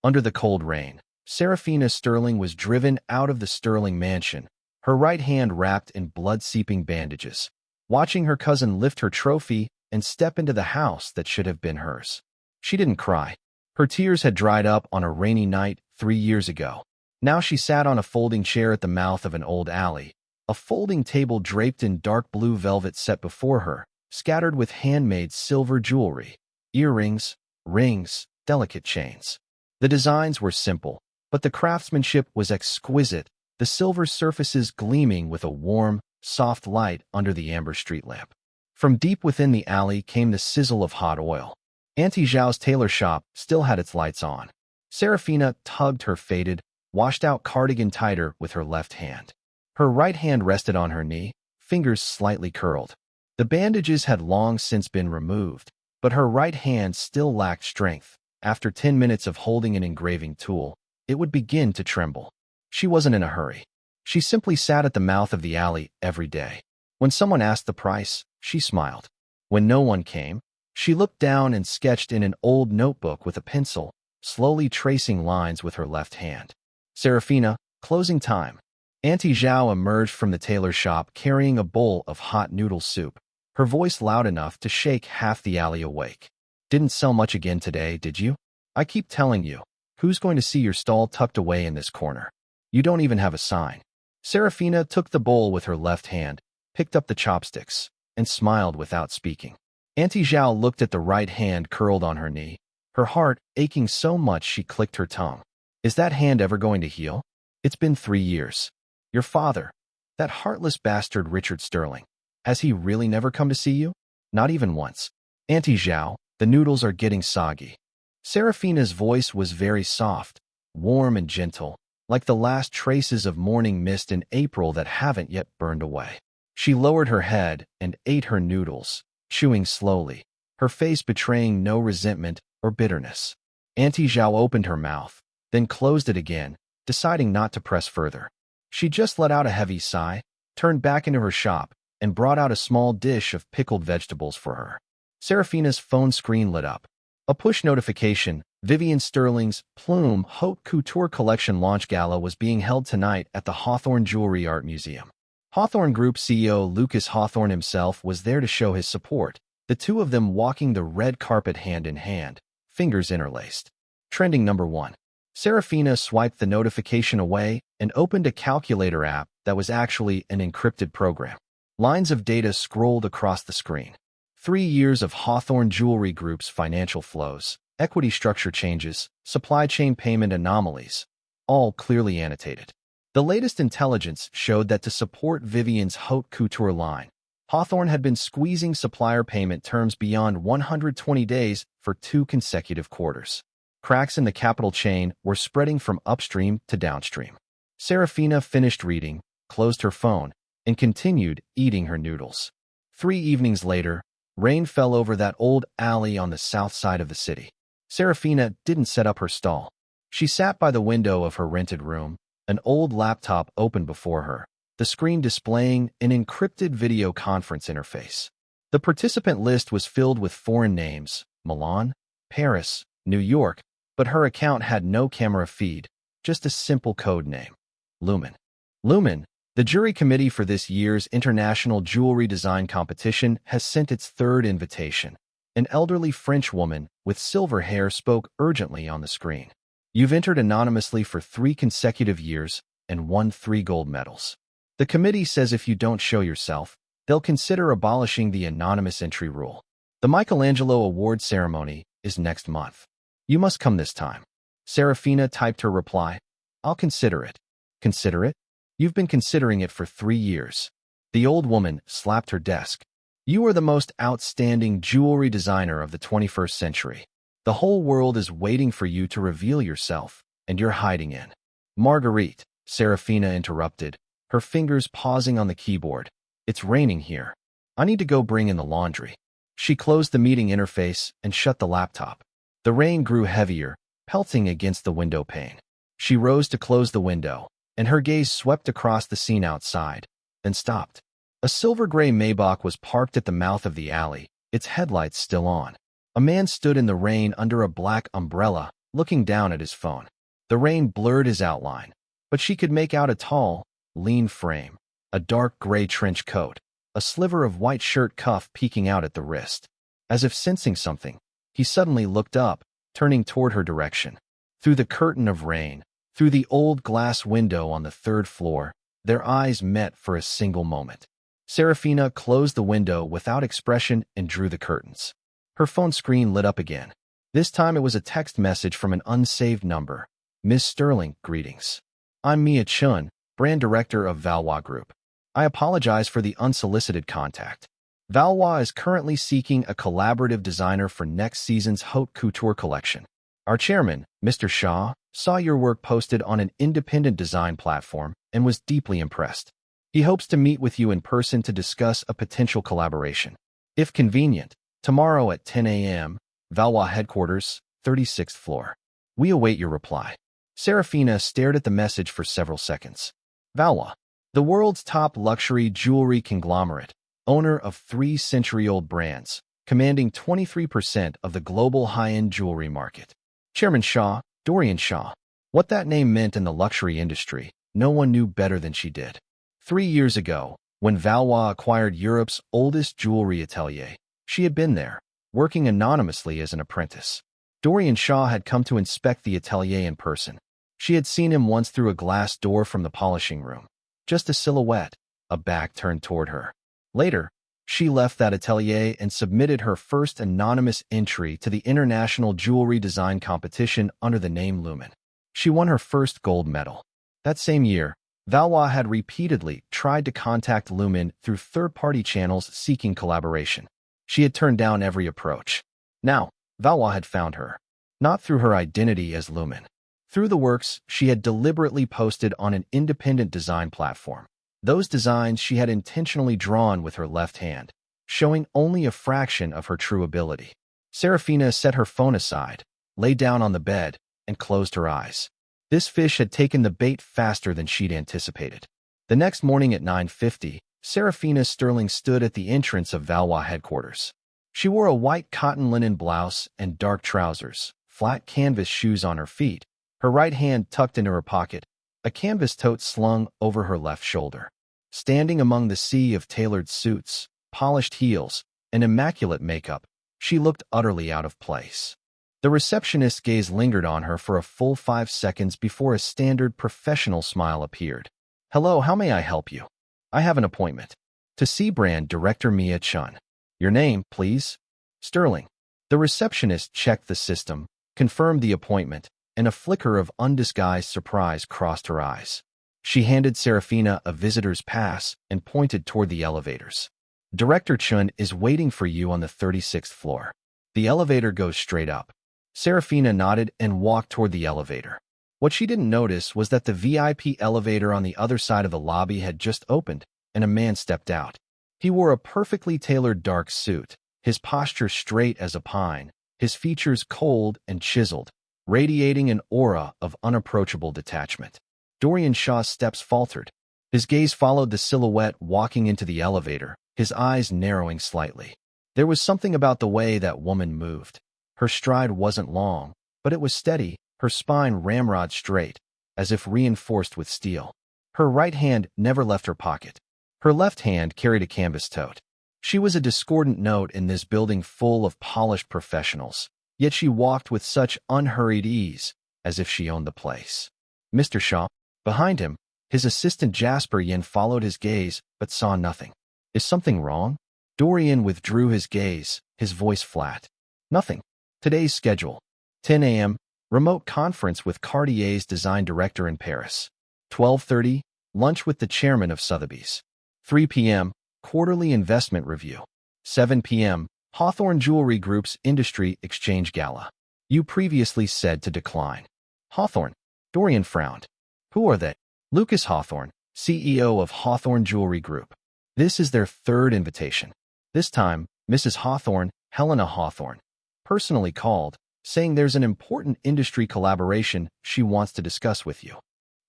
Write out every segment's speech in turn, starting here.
Under the cold rain, Serafina Sterling was driven out of the Sterling mansion, her right hand wrapped in blood-seeping bandages, watching her cousin lift her trophy and step into the house that should have been hers. She didn't cry. Her tears had dried up on a rainy night 3 years ago. Now she sat on a folding chair at the mouth of an old alley, a folding table draped in dark blue velvet set before her, scattered with handmade silver jewelry, earrings, rings, delicate chains. The designs were simple, but the craftsmanship was exquisite, the silver surfaces gleaming with a warm, soft light under the amber street lamp. From deep within the alley came the sizzle of hot oil. Auntie Zhao's tailor shop still had its lights on. Serafina tugged her faded, washed-out cardigan tighter with her left hand. Her right hand rested on her knee, fingers slightly curled. The bandages had long since been removed, but her right hand still lacked strength. After 10 minutes of holding an engraving tool, it would begin to tremble. She wasn't in a hurry. She simply sat at the mouth of the alley every day. When someone asked the price, she smiled. When no one came, she looked down and sketched in an old notebook with a pencil, slowly tracing lines with her left hand. Serafina, closing time. Auntie Zhao emerged from the tailor shop carrying a bowl of hot noodle soup, her voice loud enough to shake half the alley awake. Didn't sell much again today, did you? I keep telling you, who's going to see your stall tucked away in this corner? You don't even have a sign. Serafina took the bowl with her left hand, picked up the chopsticks, and smiled without speaking. Auntie Zhao looked at the right hand curled on her knee, her heart aching so much she clicked her tongue. Is that hand ever going to heal? It's been 3 years. Your father, that heartless bastard Richard Sterling, has he really never come to see you? Not even once. Auntie Zhao, the noodles are getting soggy. Serafina's voice was very soft, warm and gentle, like the last traces of morning mist in April that haven't yet burned away. She lowered her head and ate her noodles, chewing slowly, her face betraying no resentment or bitterness. Auntie Zhao opened her mouth, then closed it again, deciding not to press further. She just let out a heavy sigh, turned back into her shop, and brought out a small dish of pickled vegetables for her. Serafina's phone screen lit up. A push notification: Vivian Sterling's Plume Haute Couture Collection launch gala was being held tonight at the Hawthorne Jewelry Art Museum. Hawthorne Group CEO Lucas Hawthorne himself was there to show his support, the two of them walking the red carpet hand in hand, fingers interlaced. Trending number 1. Serafina swiped the notification away and opened a calculator app that was actually an encrypted program. Lines of data scrolled across the screen. 3 years of Hawthorne Jewelry Group's financial flows, equity structure changes, supply chain payment anomalies, all clearly annotated. The latest intelligence showed that to support Vivian's haute couture line, Hawthorne had been squeezing supplier payment terms beyond 120 days for 2 consecutive quarters. Cracks in the capital chain were spreading from upstream to downstream. Serafina finished reading, closed her phone, and continued eating her noodles. 3 evenings later, rain fell over that old alley on the south side of the city. Serafina didn't set up her stall. She sat by the window of her rented room, an old laptop open before her, the screen displaying an encrypted video conference interface. The participant list was filled with foreign names: Milan, Paris, New York, but her account had no camera feed, just a simple code name: Lumen. Lumen, the jury committee for this year's International Jewelry Design Competition, has sent its 3rd invitation. An elderly French woman with silver hair spoke urgently on the screen. You've entered anonymously for 3 consecutive years and won 3 gold medals. The committee says if you don't show yourself, they'll consider abolishing the anonymous entry rule. The Michelangelo Award ceremony is next month. You must come this time. Serafina typed her reply. I'll consider it. Consider it? You've been considering it for 3 years. The old woman slapped her desk. You are the most outstanding jewelry designer of the 21st century. The whole world is waiting for you to reveal yourself, and you're hiding in. Marguerite, Serafina interrupted, her fingers pausing on the keyboard. It's raining here. I need to go bring in the laundry. She closed the meeting interface and shut the laptop. The rain grew heavier, pelting against the window pane. She rose to close the window, and her gaze swept across the scene outside, then stopped. A silver-gray Maybach was parked at the mouth of the alley, its headlights still on. A man stood in the rain under a black umbrella, looking down at his phone. The rain blurred his outline, but she could make out a tall, lean frame, a dark gray trench coat, a sliver of white shirt cuff peeking out at the wrist. As if sensing something, he suddenly looked up, turning toward her direction. Through the curtain of rain, through the old glass window on the third floor, their eyes met for a single moment. Serafina closed the window without expression and drew the curtains. Her phone screen lit up again. This time it was a text message from an unsaved number. Ms. Sterling, greetings. I'm Mia Chun, brand director of Valois Group. I apologize for the unsolicited contact. Valois is currently seeking a collaborative designer for next season's haute couture collection. Our chairman, Mr. Shaw, saw your work posted on an independent design platform and was deeply impressed. He hopes to meet with you in person to discuss a potential collaboration. If convenient, tomorrow at 10 a.m., Valois headquarters, 36th floor. We await your reply. Serafina stared at the message for several seconds. Valois, the world's top luxury jewelry conglomerate, owner of 3-century-old brands, commanding 23% of the global high-end jewelry market. Chairman Shaw, Dorian Shaw. What that name meant in the luxury industry, no one knew better than she did. 3 years ago, when Valois acquired Europe's oldest jewelry atelier, she had been there, working anonymously as an apprentice. Dorian Shaw had come to inspect the atelier in person. She had seen him once through a glass door from the polishing room. Just a silhouette, a back turned toward her. Later, she left that atelier and submitted her first anonymous entry to the International Jewelry Design Competition under the name Lumen. She won her first gold medal. That same year, Valois had repeatedly tried to contact Lumen through third-party channels seeking collaboration. She had turned down every approach. Now, Valois had found her. Not through her identity as Lumen. Through the works she had deliberately posted on an independent design platform. Those designs she had intentionally drawn with her left hand, showing only a fraction of her true ability. Serafina set her phone aside, lay down on the bed, and closed her eyes. This fish had taken the bait faster than she'd anticipated. The next morning at 9:50, Serafina Sterling stood at the entrance of Valois headquarters. She wore a white cotton linen blouse and dark trousers, flat canvas shoes on her feet, her right hand tucked into her pocket, a canvas tote slung over her left shoulder. Standing among the sea of tailored suits, polished heels, and immaculate makeup, she looked utterly out of place. The receptionist's gaze lingered on her for a full 5 seconds before a standard professional smile appeared. Hello, how may I help you? I have an appointment. To see brand director Mia Chun. Your name, please? Sterling. The receptionist checked the system, confirmed the appointment, and a flicker of undisguised surprise crossed her eyes. She handed Serafina a visitor's pass and pointed toward the elevators. Director Chun is waiting for you on the 36th floor. The elevator goes straight up. Serafina nodded and walked toward the elevator. What she didn't notice was that the VIP elevator on the other side of the lobby had just opened, and a man stepped out. He wore a perfectly tailored dark suit, his posture straight as a pine, his features cold and chiseled, radiating an aura of unapproachable detachment. Dorian Shaw's steps faltered. His gaze followed the silhouette walking into the elevator, his eyes narrowing slightly. There was something about the way that woman moved. Her stride wasn't long, but it was steady, her spine ramrod straight, as if reinforced with steel. Her right hand never left her pocket. Her left hand carried a canvas tote. She was a discordant note in this building full of polished professionals, yet she walked with such unhurried ease, as if she owned the place. Mr. Shaw. Behind him, his assistant Jasper Yin followed his gaze, but saw nothing. Is something wrong? Dorian withdrew his gaze, his voice flat. Nothing. Today's schedule. 10 a.m., remote conference with Cartier's design director in Paris. 12:30, lunch with the chairman of Sotheby's. 3 p.m., quarterly investment review. 7 p.m., Hawthorne Jewelry Group's industry exchange gala. You previously said to decline. Hawthorne. Dorian frowned. Who are they? Lucas Hawthorne, CEO of Hawthorne Jewelry Group. This is their third invitation. This time, Mrs. Hawthorne, Helena Hawthorne, personally called, saying there's an important industry collaboration she wants to discuss with you.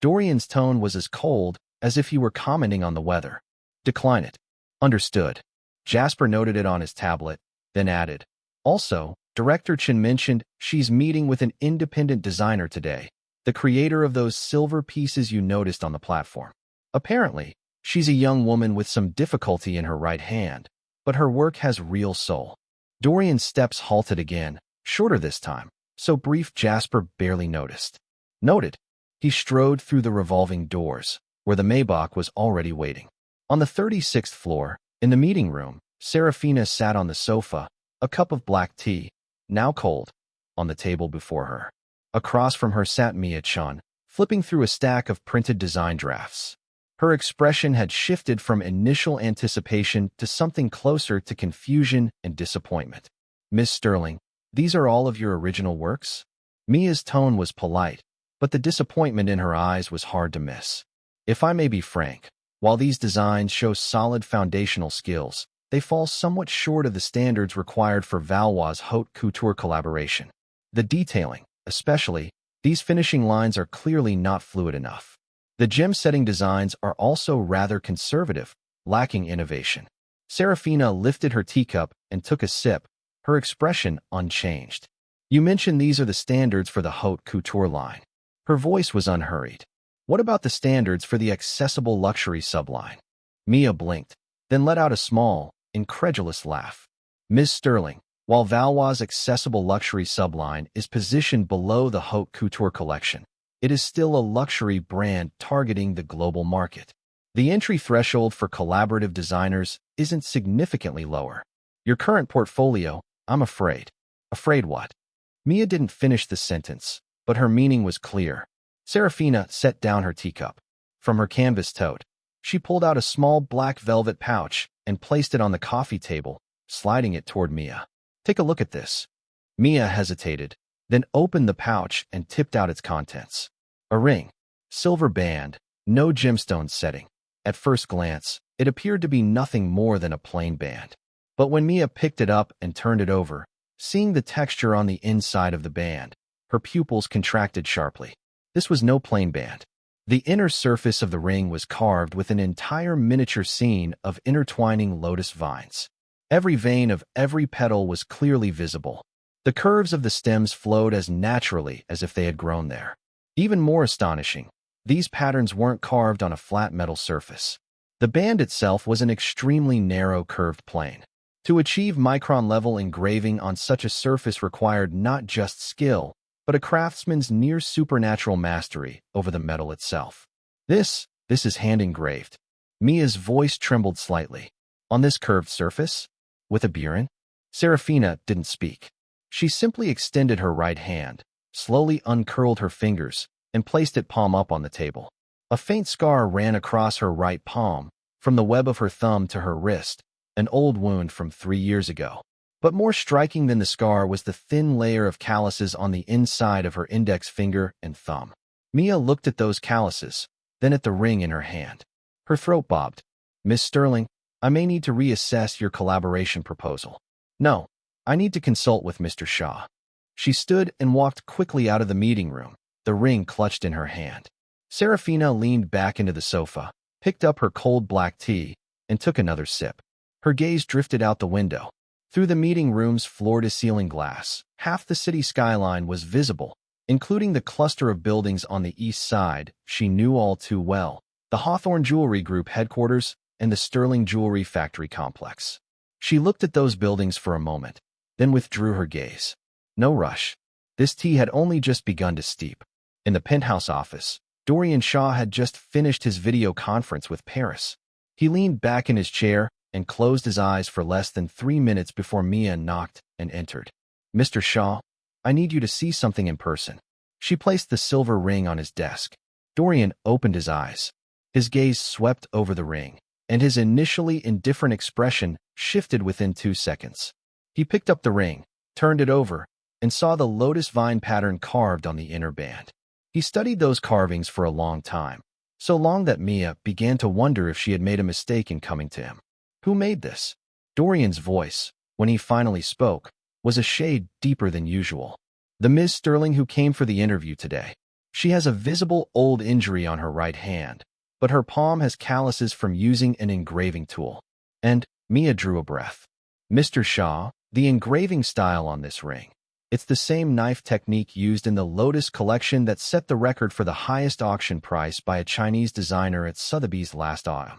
Dorian's tone was as cold as if he were commenting on the weather. Decline it. Understood. Jasper noted it on his tablet, then added, also, Director Chen mentioned she's meeting with an independent designer today, the creator of those silver pieces you noticed on the platform. Apparently, she's a young woman with some difficulty in her right hand, but her work has real soul. Dorian's steps halted again, shorter this time, so brief Jasper barely noticed. Noted, he strode through the revolving doors, where the Maybach was already waiting. On the 36th floor, in the meeting room, Serafina sat on the sofa, a cup of black tea, now cold, on the table before her. Across from her sat Mia-chan, flipping through a stack of printed design drafts. Her expression had shifted from initial anticipation to something closer to confusion and disappointment. "Miss Sterling, these are all of your original works?" Mia's tone was polite, but the disappointment in her eyes was hard to miss. "If I may be frank, while these designs show solid foundational skills, they fall somewhat short of the standards required for Valois' haute couture collaboration. The detailing, especially, these finishing lines are clearly not fluid enough. The gem-setting designs are also rather conservative, lacking innovation." Serafina lifted her teacup and took a sip, her expression unchanged. "You mentioned these are the standards for the haute couture line." Her voice was unhurried. "What about the standards for the accessible luxury subline?" Mia blinked, then let out a small, incredulous laugh. "Ms. Sterling, while Valois' accessible luxury subline is positioned below the haute couture collection, it is still a luxury brand targeting the global market. The entry threshold for collaborative designers isn't significantly lower. Your current portfolio, I'm afraid." "Afraid what?" Mia didn't finish the sentence, but her meaning was clear. Serafina set down her teacup. From her canvas tote, she pulled out a small black velvet pouch and placed it on the coffee table, sliding it toward Mia. "Take a look at this." Mia hesitated, then opened the pouch and tipped out its contents. A ring, silver band, no gemstone setting. At first glance, it appeared to be nothing more than a plain band. But when Mia picked it up and turned it over, seeing the texture on the inside of the band, her pupils contracted sharply. This was no plain band. The inner surface of the ring was carved with an entire miniature scene of intertwining lotus vines. Every vein of every petal was clearly visible. The curves of the stems flowed as naturally as if they had grown there. Even more astonishing, these patterns weren't carved on a flat metal surface. The band itself was an extremely narrow curved plane. To achieve micron-level engraving on such a surface required not just skill, but a craftsman's near-supernatural mastery over the metal itself. This is hand-engraved." Mia's voice trembled slightly. "On this curved surface? With a burin?" Serafina didn't speak. She simply extended her right hand, slowly uncurled her fingers, and placed it palm up on the table. A faint scar ran across her right palm, from the web of her thumb to her wrist, an old wound from 3 years ago. But more striking than the scar was the thin layer of calluses on the inside of her index finger and thumb. Mia looked at those calluses, then at the ring in her hand. Her throat bobbed. "Miss Sterling, I may need to reassess your collaboration proposal." "No, I need to consult with Mr. Shaw." She stood and walked quickly out of the meeting room, the ring clutched in her hand. Serafina leaned back into the sofa, picked up her cold black tea, and took another sip. Her gaze drifted out the window. Through the meeting room's floor-to-ceiling glass, half the city skyline was visible, including the cluster of buildings on the east side she knew all too well, the Hawthorne Jewelry Group headquarters and the Sterling Jewelry Factory complex. She looked at those buildings for a moment, then withdrew her gaze. No rush. This tea had only just begun to steep. In the penthouse office, Dorian Shaw had just finished his video conference with Paris. He leaned back in his chair and closed his eyes for less than 3 minutes before Mia knocked and entered. "Mr. Shaw, I need you to see something in person." She placed the silver ring on his desk. Dorian opened his eyes. His gaze swept over the ring, and his initially indifferent expression shifted within 2 seconds. He picked up the ring, turned it over, and saw the lotus vine pattern carved on the inner band. He studied those carvings for a long time, so long that Mia began to wonder if she had made a mistake in coming to him. Who made this? Dorian's voice, when he finally spoke, was a shade deeper than usual. "The Ms. Sterling who came for the interview today. She has a visible old injury on her right hand, but her palm has calluses from using an engraving tool." And Mia drew a breath. "Mr. Shaw, The engraving style on this ring. It's the same knife technique used in the Lotus collection that set the record for the highest auction price by a Chinese designer at Sotheby's last autumn.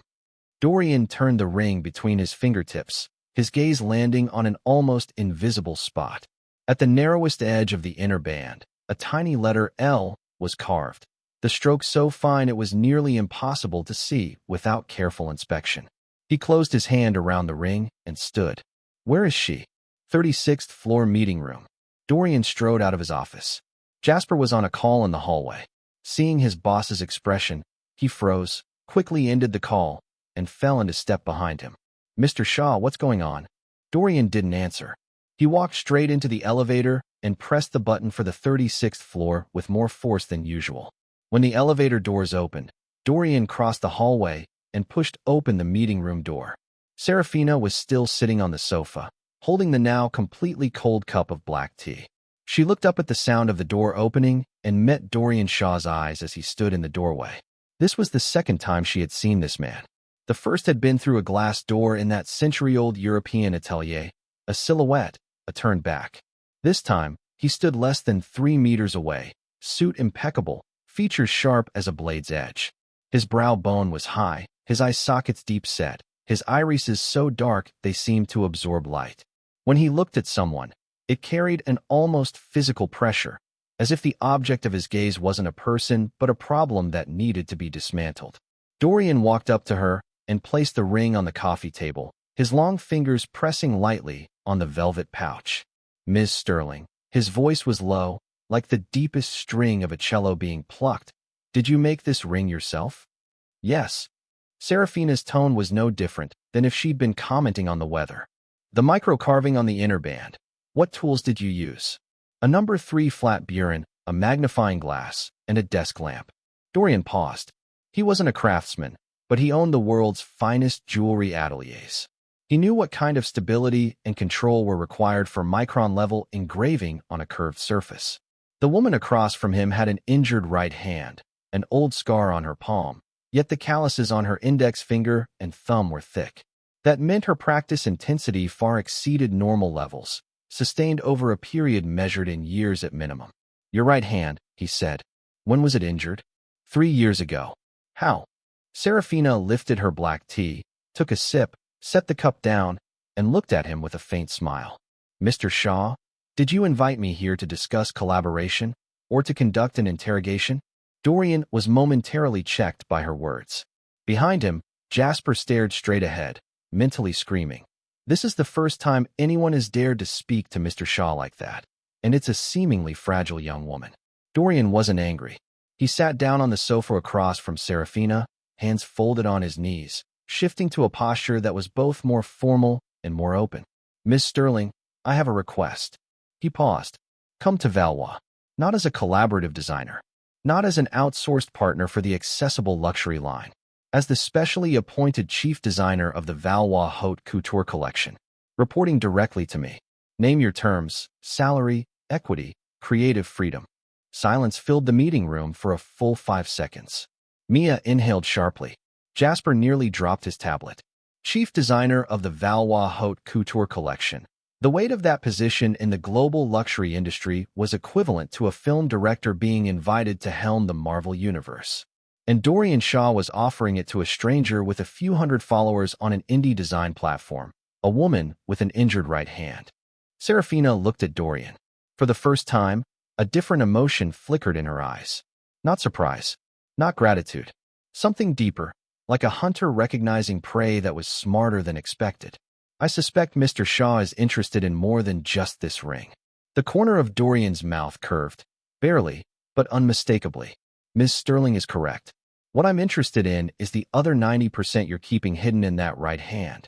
Dorian turned the ring between his fingertips, his gaze landing on an almost invisible spot. At the narrowest edge of the inner band, a tiny letter L was carved, the stroke so fine it was nearly impossible to see without careful inspection. He closed his hand around the ring and stood. Where is she? 36th floor meeting room. Dorian strode out of his office. Jasper was on a call in the hallway. Seeing his boss's expression, he froze, quickly ended the call, and fell into step behind him. Mr. Shaw, what's going on? Dorian didn't answer. He walked straight into the elevator and pressed the button for the 36th floor with more force than usual. When the elevator doors opened, Dorian crossed the hallway and pushed open the meeting room door. Serafina was still sitting on the sofa, holding the now completely cold cup of black tea. She looked up at the sound of the door opening and met Dorian Shaw's eyes as he stood in the doorway. This was the second time she had seen this man. The first had been through a glass door in that century-old European atelier, a silhouette, a turn back. This time, he stood less than 3 meters away, suit impeccable, features sharp as a blade's edge. His brow bone was high, his eye sockets deep set, his irises so dark they seemed to absorb light. When he looked at someone, it carried an almost physical pressure, as if the object of his gaze wasn't a person but a problem that needed to be dismantled. Dorian walked up to her and placed the ring on the coffee table, his long fingers pressing lightly on the velvet pouch. Ms. Sterling. His voice was low, like the deepest string of a cello being plucked. Did you make this ring yourself? Yes. Serafina's tone was no different than if she'd been commenting on the weather. The micro-carving on the inner band. What tools did you use? A number 3 flat burin, a magnifying glass, and a desk lamp. Dorian paused. He wasn't a craftsman, but he owned the world's finest jewelry ateliers. He knew what kind of stability and control were required for micron-level engraving on a curved surface. The woman across from him had an injured right hand, an old scar on her palm, yet the calluses on her index finger and thumb were thick. That meant her practice intensity far exceeded normal levels, sustained over a period measured in years at minimum. Your right hand, he said. When was it injured? 3 years ago. How? Serafina lifted her black tea, took a sip, set the cup down, and looked at him with a faint smile. Mr. Shaw, did you invite me here to discuss collaboration, or to conduct an interrogation? Dorian was momentarily checked by her words. Behind him, Jasper stared straight ahead, mentally screaming. This is the first time anyone has dared to speak to Mr. Shaw like that, and it's a seemingly fragile young woman. Dorian wasn't angry. He sat down on the sofa across from Serafina, hands folded on his knees, shifting to a posture that was both more formal and more open. Miss Sterling, I have a request. He paused. Come to Valois, not as a collaborative designer, not as an outsourced partner for the accessible luxury line, as the specially appointed chief designer of the Valois Haute Couture collection, reporting directly to me. Name your terms, salary, equity, creative freedom. Silence filled the meeting room for a full 5 seconds. Mia inhaled sharply. Jasper nearly dropped his tablet. Chief designer of the Valois Haute Couture collection. The weight of that position in the global luxury industry was equivalent to a film director being invited to helm the Marvel Universe. And Dorian Shaw was offering it to a stranger with a few hundred followers on an indie design platform, a woman with an injured right hand. Serafina looked at Dorian. For the first time, a different emotion flickered in her eyes. Not surprise, not gratitude. Something deeper, like a hunter recognizing prey that was smarter than expected. I suspect Mr. Shaw is interested in more than just this ring. The corner of Dorian's mouth curved, barely, but unmistakably. Ms. Sterling is correct. What I'm interested in is the other 90% you're keeping hidden in that right hand.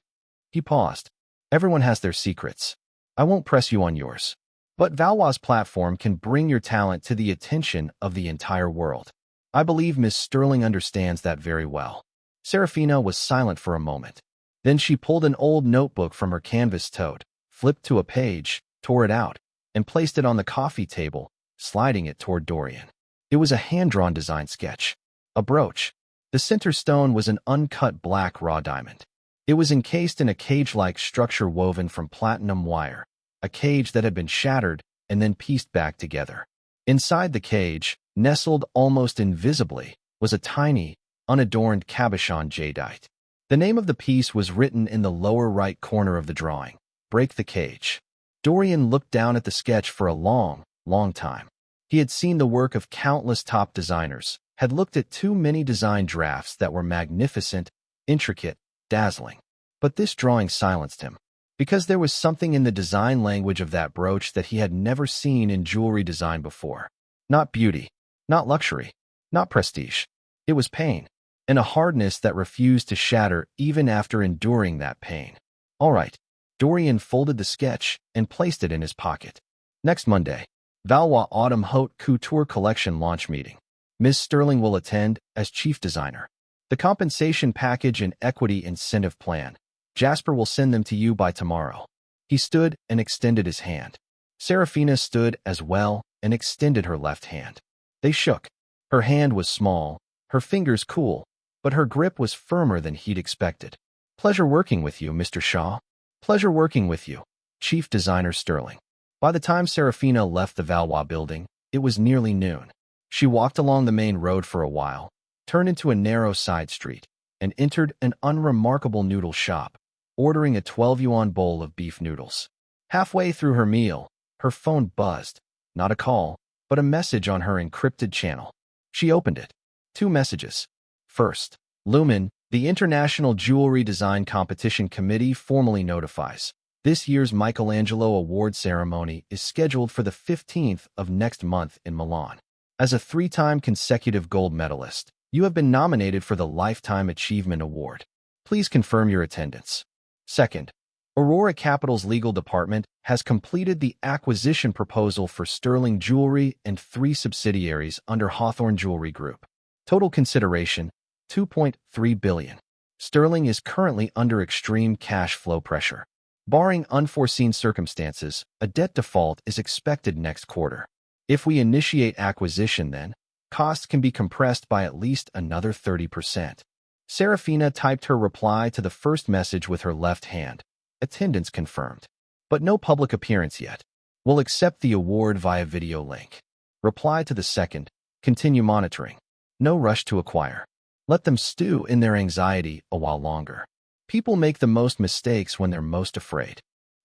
He paused. Everyone has their secrets. I won't press you on yours. But Valois' platform can bring your talent to the attention of the entire world. I believe Miss Sterling understands that very well. Serafina was silent for a moment. Then she pulled an old notebook from her canvas tote, flipped to a page, tore it out, and placed it on the coffee table, sliding it toward Dorian. It was a hand-drawn design sketch. A brooch. The center stone was an uncut black raw diamond. It was encased in a cage-like structure woven from platinum wire, a cage that had been shattered and then pieced back together. Inside the cage, nestled almost invisibly, was a tiny, unadorned cabochon jadeite. The name of the piece was written in the lower right corner of the drawing, "Break the Cage." Dorian looked down at the sketch for a long, long time. He had seen the work of countless top designers, had looked at too many design drafts that were magnificent, intricate, dazzling. But this drawing silenced him, because there was something in the design language of that brooch that he had never seen in jewelry design before. Not beauty, not luxury, not prestige. It was pain, and a hardness that refused to shatter even after enduring that pain. All right. Dorian folded the sketch and placed it in his pocket. Next Monday, Valois Autumn Haute Couture Collection launch meeting. Ms. Sterling will attend as chief designer. The compensation package and equity incentive plan. Jasper will send them to you by tomorrow. He stood and extended his hand. Serafina stood as well and extended her left hand. They shook. Her hand was small, her fingers cool, but her grip was firmer than he'd expected. Pleasure working with you, Mr. Shaw. Pleasure working with you, Chief Designer Sterling. By the time Serafina left the Valois building, it was nearly noon. She walked along the main road for a while, turned into a narrow side street, and entered an unremarkable noodle shop, ordering a 12 yuan bowl of beef noodles. Halfway through her meal, her phone buzzed. Not a call, but a message on her encrypted channel. She opened it. 2 messages. First, Lumen, the International Jewelry Design Competition Committee formally notifies. This year's Michelangelo Award ceremony is scheduled for the 15th of next month in Milan. As a 3-time consecutive gold medalist, you have been nominated for the Lifetime Achievement Award. Please confirm your attendance. Second, Aurora Capital's legal department has completed the acquisition proposal for Sterling Jewelry and 3 subsidiaries under Hawthorne Jewelry Group. Total consideration, $2.3 billion. Sterling is currently under extreme cash flow pressure. Barring unforeseen circumstances, a debt default is expected next quarter. If we initiate acquisition then, costs can be compressed by at least another 30%. Serafina typed her reply to the first message with her left hand. Attendance confirmed. But no public appearance yet. Will accept the award via video link. Reply to the second. Continue monitoring. No rush to acquire. Let them stew in their anxiety a while longer. People make the most mistakes when they're most afraid.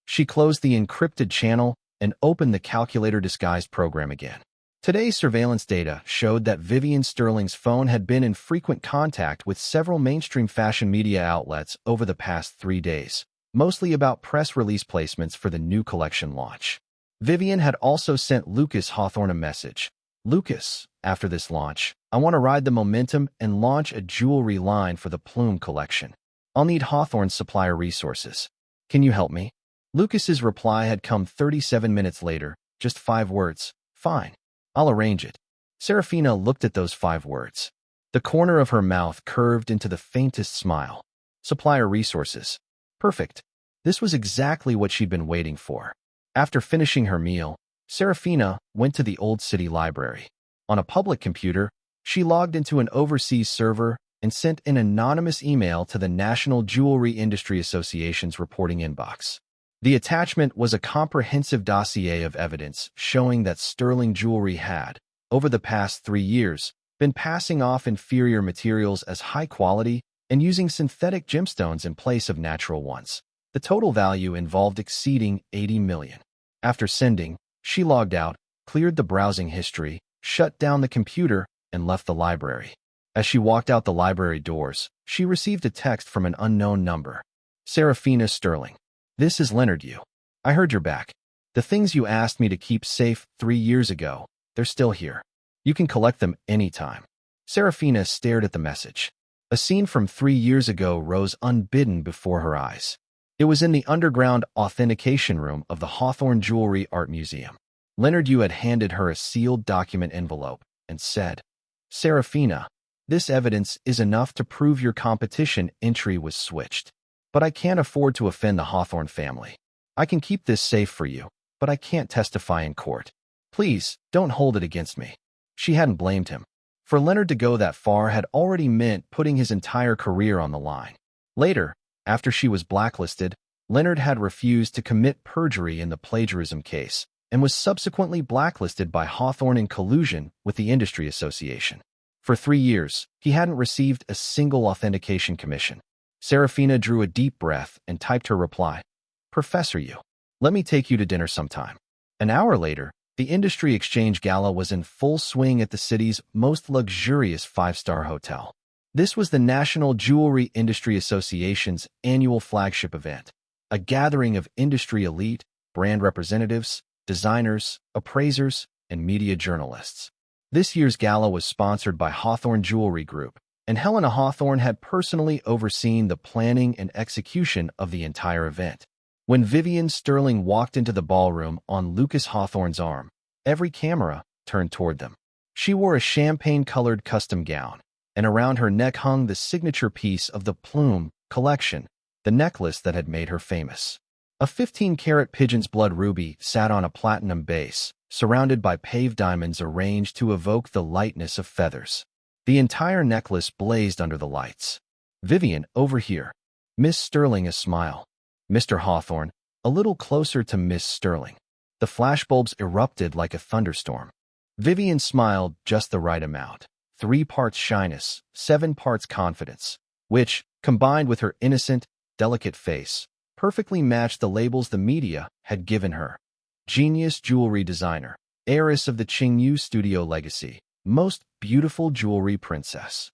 She closed the encrypted channel and opened the calculator disguise program again. Today's surveillance data showed that Vivian Sterling's phone had been in frequent contact with several mainstream fashion media outlets over the past 3 days, mostly about press release placements for the new collection launch. Vivian had also sent Lucas Hawthorne a message. Lucas, after this launch, I want to ride the momentum and launch a jewelry line for the Plume collection. I'll need Hawthorne's supplier resources. Can you help me? Lucas's reply had come 37 minutes later, just 5 words. Fine. I'll arrange it. Serafina looked at those 5 words. The corner of her mouth curved into the faintest smile. Supplier resources. Perfect. This was exactly what she'd been waiting for. After finishing her meal, Serafina went to the Old City Library. On a public computer, she logged into an overseas server and sent an anonymous email to the National Jewelry Industry Association's reporting inbox. The attachment was a comprehensive dossier of evidence showing that Sterling Jewelry had, over the past 3 years, been passing off inferior materials as high quality and using synthetic gemstones in place of natural ones. The total value involved exceeding $80 million. After sending, she logged out, cleared the browsing history, shut down the computer, and left the library. As she walked out the library doors, she received a text from an unknown number. Serafina Sterling. This is Leonard Yu. I heard you're back. The things you asked me to keep safe 3 years ago, they're still here. You can collect them anytime. Serafina stared at the message. A scene from 3 years ago rose unbidden before her eyes. It was in the underground authentication room of the Hawthorne Jewelry Art Museum. Leonard Yu had handed her a sealed document envelope and said, Serafina, this evidence is enough to prove your competition entry was switched. But I can't afford to offend the Hawthorne family. I can keep this safe for you, but I can't testify in court. Please, don't hold it against me. She hadn't blamed him. For Leonard to go that far had already meant putting his entire career on the line. Later, after she was blacklisted, Leonard had refused to commit perjury in the plagiarism case and was subsequently blacklisted by Hawthorne in collusion with the industry association. For 3 years, he hadn't received a single authentication commission. Serafina drew a deep breath and typed her reply. Professor Yu, let me take you to dinner sometime. An hour later, the industry exchange gala was in full swing at the city's most luxurious 5-star hotel. This was the National Jewelry Industry Association's annual flagship event, a gathering of industry elite, brand representatives, designers, appraisers, and media journalists. This year's gala was sponsored by Hawthorne Jewelry Group, and Helena Hawthorne had personally overseen the planning and execution of the entire event. When Vivian Sterling walked into the ballroom on Lucas Hawthorne's arm, every camera turned toward them. She wore a champagne-colored custom gown, and around her neck hung the signature piece of the Plume collection, the necklace that had made her famous. A 15-carat pigeon's blood ruby sat on a platinum base, surrounded by paved diamonds arranged to evoke the lightness of feathers. The entire necklace blazed under the lights. Vivian, over here. Miss Sterling, a smile. Mr. Hawthorne, a little closer to Miss Sterling. The flashbulbs erupted like a thunderstorm. Vivian smiled just the right amount. 3 parts shyness, 7 parts confidence, which, combined with her innocent, delicate face, perfectly matched the labels the media had given her. Genius jewelry designer, heiress of the Qingyu studio legacy, most beautiful jewelry princess.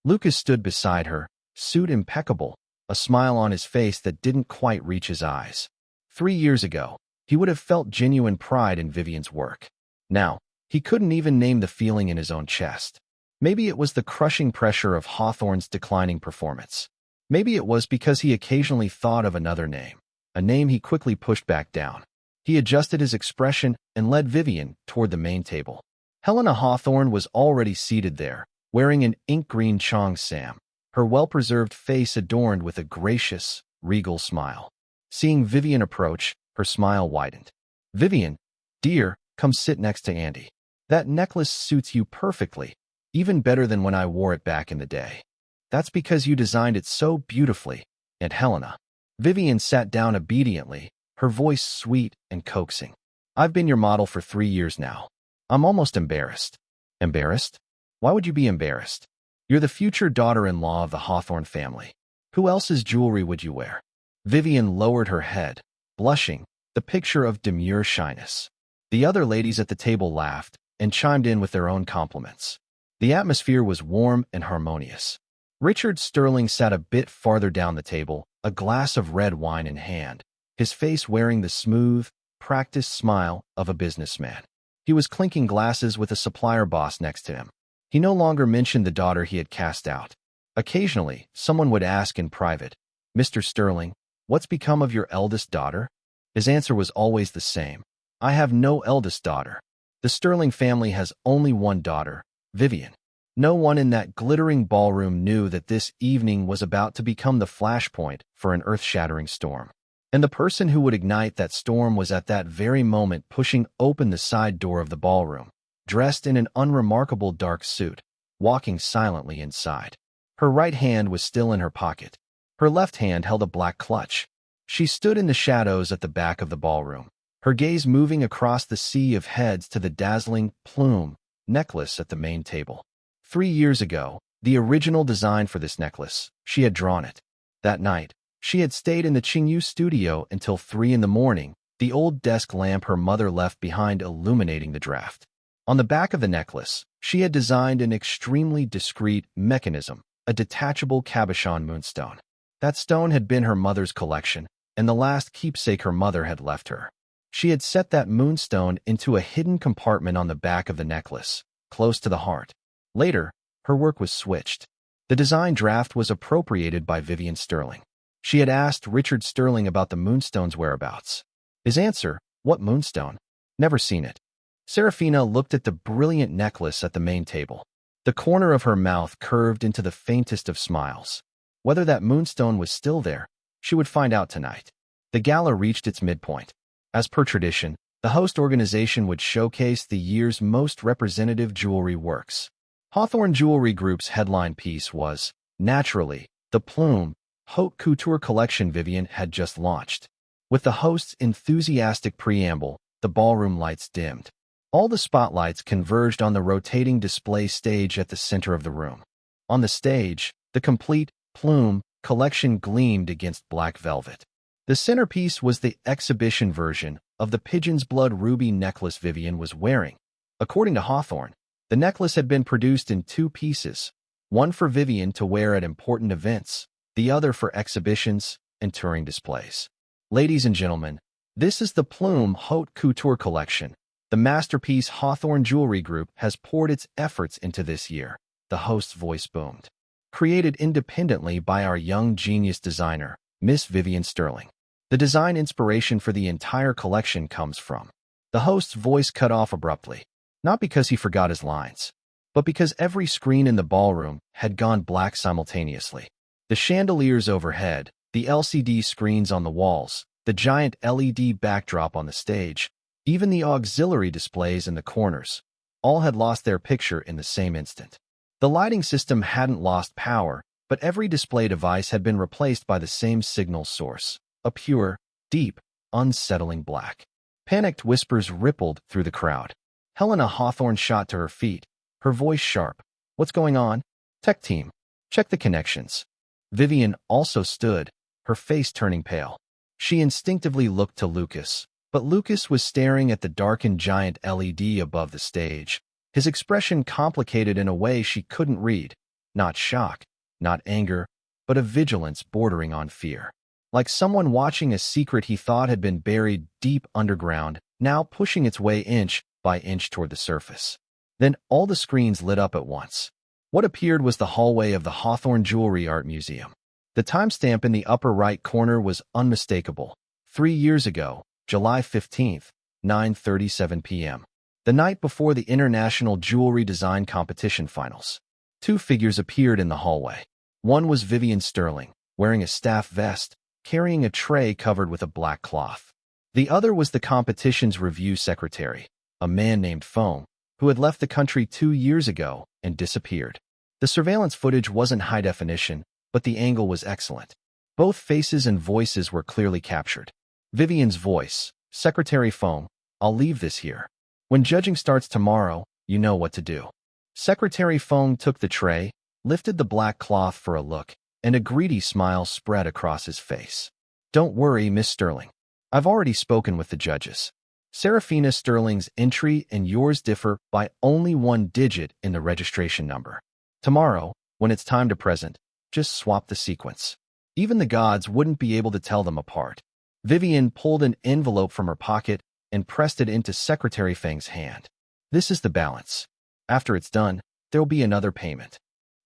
Lucas stood beside her, suit impeccable, a smile on his face that didn't quite reach his eyes. 3 years ago, he would have felt genuine pride in Vivian's work. Now, he couldn't even name the feeling in his own chest. Maybe it was the crushing pressure of Hawthorne's declining performance. Maybe it was because he occasionally thought of another name, a name he quickly pushed back down. He adjusted his expression and led Vivian toward the main table. Helena Hawthorne was already seated there, wearing an ink-green cheongsam, her well-preserved face adorned with a gracious, regal smile. Seeing Vivian approach, her smile widened. Vivian, dear, come sit next to Andy. That necklace suits you perfectly, even better than when I wore it back in the day. That's because you designed it so beautifully, Aunt Helena. Vivian sat down obediently, her voice sweet and coaxing. I've been your model for 3 years now. I'm almost embarrassed. Embarrassed? Why would you be embarrassed? You're the future daughter-in-law of the Hawthorne family. Who else's jewelry would you wear? Vivian lowered her head, blushing, the picture of demure shyness. The other ladies at the table laughed and chimed in with their own compliments. The atmosphere was warm and harmonious. Richard Sterling sat a bit farther down the table, a glass of red wine in hand, his face wearing the smooth, practiced smile of a businessman. He was clinking glasses with a supplier boss next to him. He no longer mentioned the daughter he had cast out. Occasionally, someone would ask in private, Mr. Sterling, what's become of your eldest daughter? His answer was always the same. I have no eldest daughter. The Sterling family has only one daughter, Vivian. No one in that glittering ballroom knew that this evening was about to become the flashpoint for an earth-shattering storm. And the person who would ignite that storm was at that very moment pushing open the side door of the ballroom, dressed in an unremarkable dark suit, walking silently inside. Her right hand was still in her pocket. Her left hand held a black clutch. She stood in the shadows at the back of the ballroom, her gaze moving across the sea of heads to the dazzling plume necklace at the main table. 3 years ago, the original design for this necklace, she had drawn it. That night, she had stayed in the Qingyu studio until 3 in the morning, the old desk lamp her mother left behind illuminating the draft. On the back of the necklace, she had designed an extremely discreet mechanism, a detachable cabochon moonstone. That stone had been her mother's collection, and the last keepsake her mother had left her. She had set that moonstone into a hidden compartment on the back of the necklace, close to the heart. Later, her work was switched. The design draft was appropriated by Vivian Sterling. She had asked Richard Sterling about the moonstone's whereabouts. His answer, what moonstone? Never seen it. Serafina looked at the brilliant necklace at the main table. The corner of her mouth curved into the faintest of smiles. Whether that moonstone was still there, she would find out tonight. The gala reached its midpoint. As per tradition, the host organization would showcase the year's most representative jewelry works. Hawthorne Jewelry Group's headline piece was, naturally, the Plume haute couture collection Vivian had just launched. With the host's enthusiastic preamble, the ballroom lights dimmed. All the spotlights converged on the rotating display stage at the center of the room. On the stage, the complete plume collection gleamed against black velvet. The centerpiece was the exhibition version of the pigeon's blood ruby necklace Vivian was wearing. According to Hawthorne, the necklace had been produced in two pieces, one for Vivian to wear at important events, the other for exhibitions and touring displays. Ladies and gentlemen, this is the Plume Haute Couture collection, the masterpiece Hawthorne Jewelry Group has poured its efforts into this year, the host's voice boomed. Created independently by our young genius designer, Miss Vivian Sterling. The design inspiration for the entire collection comes from. The host's voice cut off abruptly, not because he forgot his lines, but because every screen in the ballroom had gone black simultaneously. The chandeliers overhead, the LCD screens on the walls, the giant LED backdrop on the stage, even the auxiliary displays in the corners, all had lost their picture in the same instant. The lighting system hadn't lost power, but every display device had been replaced by the same signal source, a pure, deep, unsettling black. Panicked whispers rippled through the crowd. Helena Hawthorne shot to her feet, her voice sharp. "What's going on? Tech team, check the connections." Vivian also stood, her face turning pale. She instinctively looked to Lucas, but Lucas was staring at the darkened giant LED above the stage, his expression complicated in a way she couldn't read. Not shock, not anger, but a vigilance bordering on fear. Like someone watching a secret he thought had been buried deep underground, now pushing its way inch by inch toward the surface. Then all the screens lit up at once. What appeared was the hallway of the Hawthorne Jewelry Art Museum. The timestamp in the upper right corner was unmistakable. 3 years ago, July 15th, 9:37 p.m. The night before the International Jewelry Design Competition Finals. Two figures appeared in the hallway. One was Vivian Sterling, wearing a staff vest, carrying a tray covered with a black cloth. The other was the competition's review secretary, a man named Fong, who had left the country 2 years ago and disappeared. The surveillance footage wasn't high definition, but the angle was excellent. Both faces and voices were clearly captured. Vivian's voice, "Secretary Fong, I'll leave this here. When judging starts tomorrow, you know what to do." Secretary Fong took the tray, lifted the black cloth for a look, and a greedy smile spread across his face. "Don't worry, Miss Sterling. I've already spoken with the judges. Seraphina Sterling's entry and yours differ by only 1 digit in the registration number. Tomorrow, when it's time to present, just swap the sequence. Even the gods wouldn't be able to tell them apart." Vivian pulled an envelope from her pocket and pressed it into Secretary Feng's hand. "This is the balance. After it's done, there'll be another payment."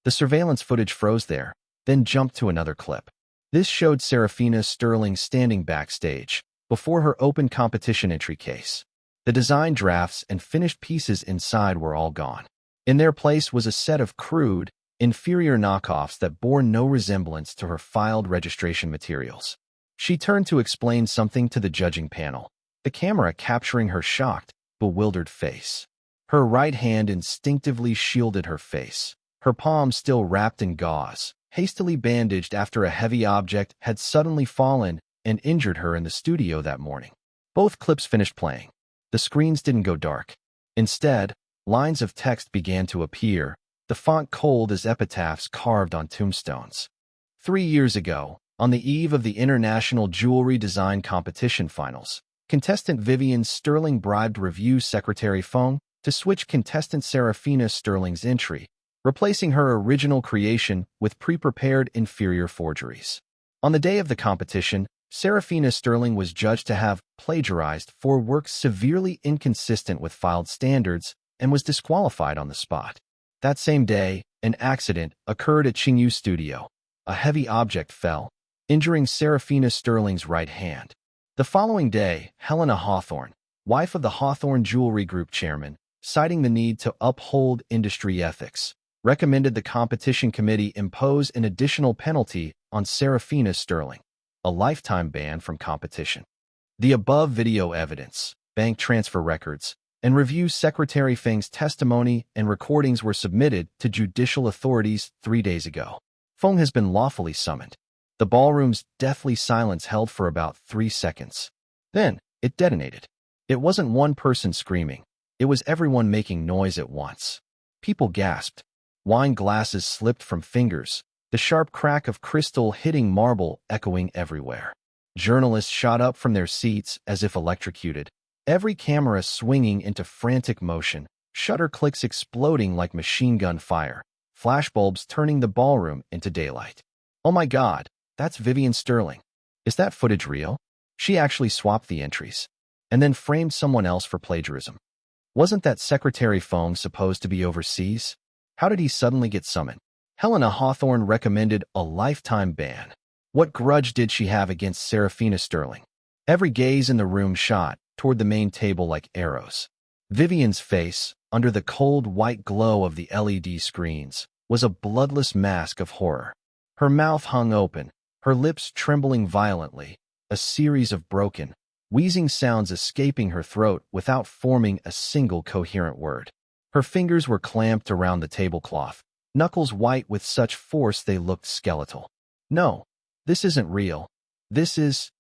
The surveillance footage froze there, then jumped to another clip. This showed Seraphina Sterling standing backstage, before her open competition entry case. The design drafts and finished pieces inside were all gone. In their place was a set of crude, inferior knockoffs that bore no resemblance to her filed registration materials. She turned to explain something to the judging panel, the camera capturing her shocked, bewildered face. Her right hand instinctively shielded her face, her palm still wrapped in gauze, hastily bandaged after a heavy object had suddenly fallen and injured her in the studio that morning. Both clips finished playing. The screens didn't go dark. Instead, lines of text began to appear, the font cold as epitaphs carved on tombstones. 3 years ago, on the eve of the International Jewelry Design Competition Finals, contestant Vivian Sterling bribed review secretary Fong to switch contestant Seraphina Sterling's entry, replacing her original creation with pre-prepared inferior forgeries. On the day of the competition, Seraphina Sterling was judged to have plagiarized 4 works severely inconsistent with filed standards and was disqualified on the spot. That same day, an accident occurred at Qingyu Studio. A heavy object fell, injuring Seraphina Sterling's right hand. The following day, Helena Hawthorne, wife of the Hawthorne Jewelry Group chairman, citing the need to uphold industry ethics, recommended the competition committee impose an additional penalty on Seraphina Sterling, a lifetime ban from competition. The above video evidence, bank transfer records, and review secretary Feng's testimony and recordings were submitted to judicial authorities 3 days ago. Feng has been lawfully summoned. The ballroom's deathly silence held for about 3 seconds. Then, it detonated. It wasn't one person screaming. It was everyone making noise at once. People gasped. Wine glasses slipped from fingers, the sharp crack of crystal hitting marble echoing everywhere. Journalists shot up from their seats as if electrocuted, every camera swinging into frantic motion, shutter clicks exploding like machine gun fire, flashbulbs turning the ballroom into daylight. Oh my God, that's Vivian Sterling. Is that footage real? She actually swapped the entries and then framed someone else for plagiarism. Wasn't that Secretary Fong supposed to be overseas? How did he suddenly get summoned? Helena Hawthorne recommended a lifetime ban. What grudge did she have against Serafina Sterling? Every gaze in the room shot toward the main table like arrows. Vivian's face, under the cold white glow of the LED screens, was a bloodless mask of horror. Her mouth hung open, her lips trembling violently, a series of broken, wheezing sounds escaping her throat without forming a single coherent word. Her fingers were clamped around the tablecloth, knuckles white with such force they looked skeletal. No, this isn't real. This is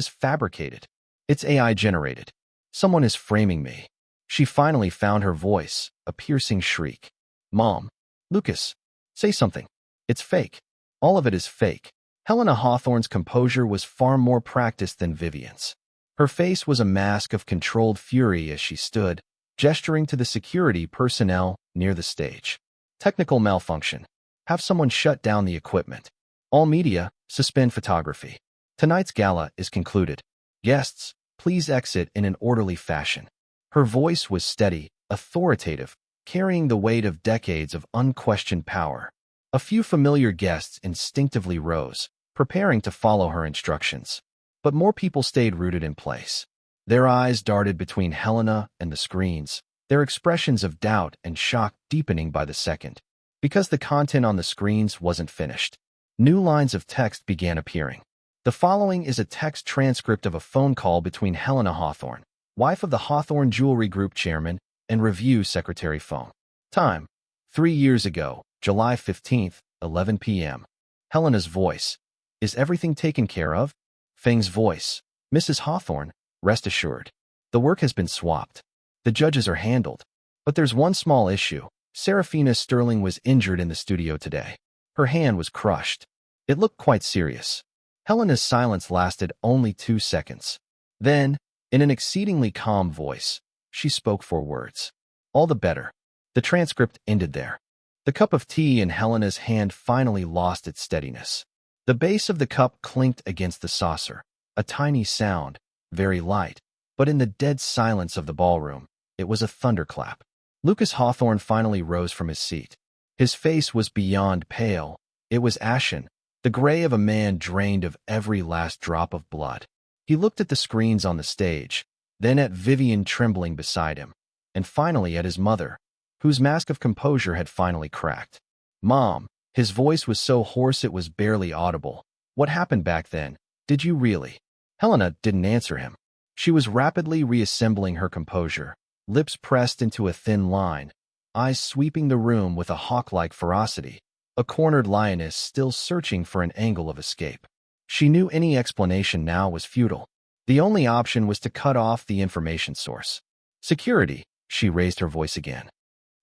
fabricated. It's AI generated. Someone is framing me. She finally found her voice, a piercing shriek. Mom, Lucas, say something. It's fake. All of it is fake. Helena Hawthorne's composure was far more practiced than Vivian's. Her face was a mask of controlled fury as she stood, gesturing to the security personnel near the stage. Technical malfunction. Have someone shut down the equipment. All media, suspend photography. Tonight's gala is concluded. Guests, please exit in an orderly fashion. Her voice was steady, authoritative, carrying the weight of decades of unquestioned power. A few familiar guests instinctively rose, preparing to follow her instructions. But more people stayed rooted in place. Their eyes darted between Helena and the screens, their expressions of doubt and shock deepening by the second. Because the content on the screens wasn't finished, new lines of text began appearing. The following is a text transcript of a phone call between Helena Hawthorne, wife of the Hawthorne Jewelry Group chairman, and Review Secretary Fong. Time: 3 years ago, July 15th, 11 p.m. Helena's voice: Is everything taken care of? Feng's voice: Mrs. Hawthorne, rest assured. The work has been swapped. The judges are handled. But there's one small issue. Serafina Sterling was injured in the studio today. Her hand was crushed. It looked quite serious. Helena's silence lasted only 2 seconds. Then, in an exceedingly calm voice, she spoke 4 words. All the better. The transcript ended there. The cup of tea in Helena's hand finally lost its steadiness. The base of the cup clinked against the saucer, a tiny sound, very light, but in the dead silence of the ballroom, it was a thunderclap. Lucas Hawthorne finally rose from his seat. His face was beyond pale. It was ashen, the gray of a man drained of every last drop of blood. He looked at the screens on the stage, then at Vivian trembling beside him, and finally at his mother, whose mask of composure had finally cracked. Mom, his voice was so hoarse it was barely audible. What happened back then? Did you really? Helena didn't answer him. She was rapidly reassembling her composure, lips pressed into a thin line, eyes sweeping the room with a hawk-like ferocity, a cornered lioness still searching for an angle of escape. She knew any explanation now was futile. The only option was to cut off the information source. Security, she raised her voice again.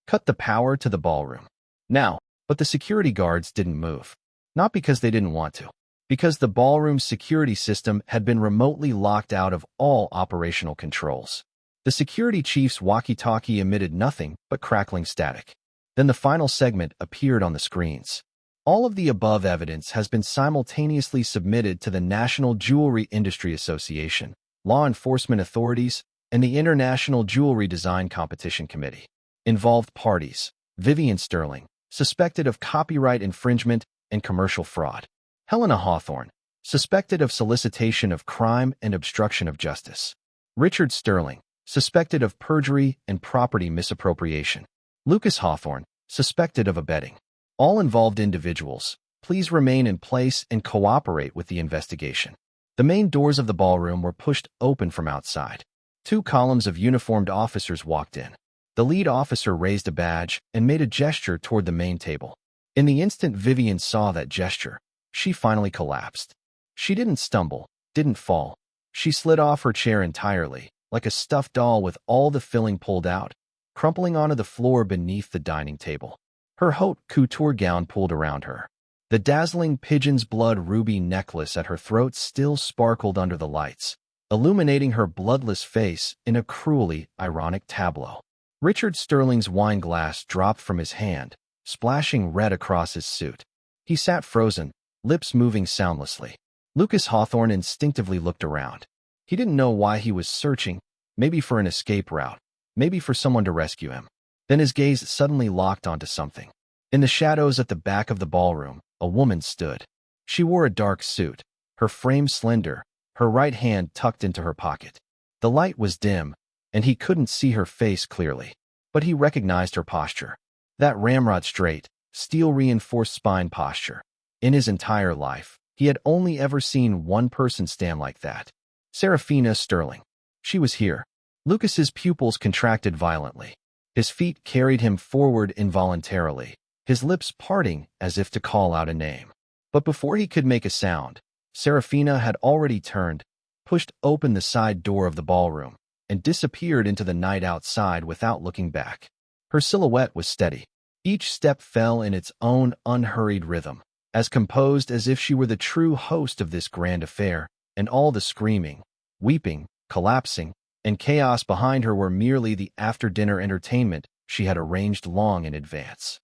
Cut the power to the ballroom. Now, but the security guards didn't move. Not because they didn't want to. Because the ballroom's security system had been remotely locked out of all operational controls. The security chief's walkie-talkie emitted nothing but crackling static. Then the final segment appeared on the screens. All of the above evidence has been simultaneously submitted to the National Jewelry Industry Association, law enforcement authorities, and the International Jewelry Design Competition Committee. Involved parties: Vivian Sterling, suspected of copyright infringement and commercial fraud. Helena Hawthorne, suspected of solicitation of crime and obstruction of justice. Richard Sterling, suspected of perjury and property misappropriation. Lucas Hawthorne, suspected of abetting. All involved individuals, please remain in place and cooperate with the investigation. The main doors of the ballroom were pushed open from outside. 2 columns of uniformed officers walked in. The lead officer raised a badge and made a gesture toward the main table. In the instant Vivian saw that gesture, she finally collapsed. She didn't stumble, didn't fall. She slid off her chair entirely, like a stuffed doll with all the filling pulled out, crumpling onto the floor beneath the dining table. Her haute couture gown pulled around her. The dazzling pigeon's blood ruby necklace at her throat still sparkled under the lights, illuminating her bloodless face in a cruelly ironic tableau. Richard Sterling's wine glass dropped from his hand, splashing red across his suit. He sat frozen, lips moving soundlessly. Lucas Hawthorne instinctively looked around. He didn't know why he was searching, maybe for an escape route, maybe for someone to rescue him. Then his gaze suddenly locked onto something. In the shadows at the back of the ballroom, a woman stood. She wore a dark suit, her frame slender, her right hand tucked into her pocket. The light was dim, and he couldn't see her face clearly, but he recognized her posture. That ramrod straight, steel-reinforced spine posture. In his entire life, he had only ever seen one person stand like that. Seraphina Sterling. She was here. Lucas's pupils contracted violently. His feet carried him forward involuntarily, his lips parting as if to call out a name. But before he could make a sound, Seraphina had already turned, pushed open the side door of the ballroom, and disappeared into the night outside without looking back. Her silhouette was steady. Each step fell in its own unhurried rhythm, as composed as if she were the true host of this grand affair, and all the screaming, weeping, collapsing, and chaos behind her were merely the after-dinner entertainment she had arranged long in advance.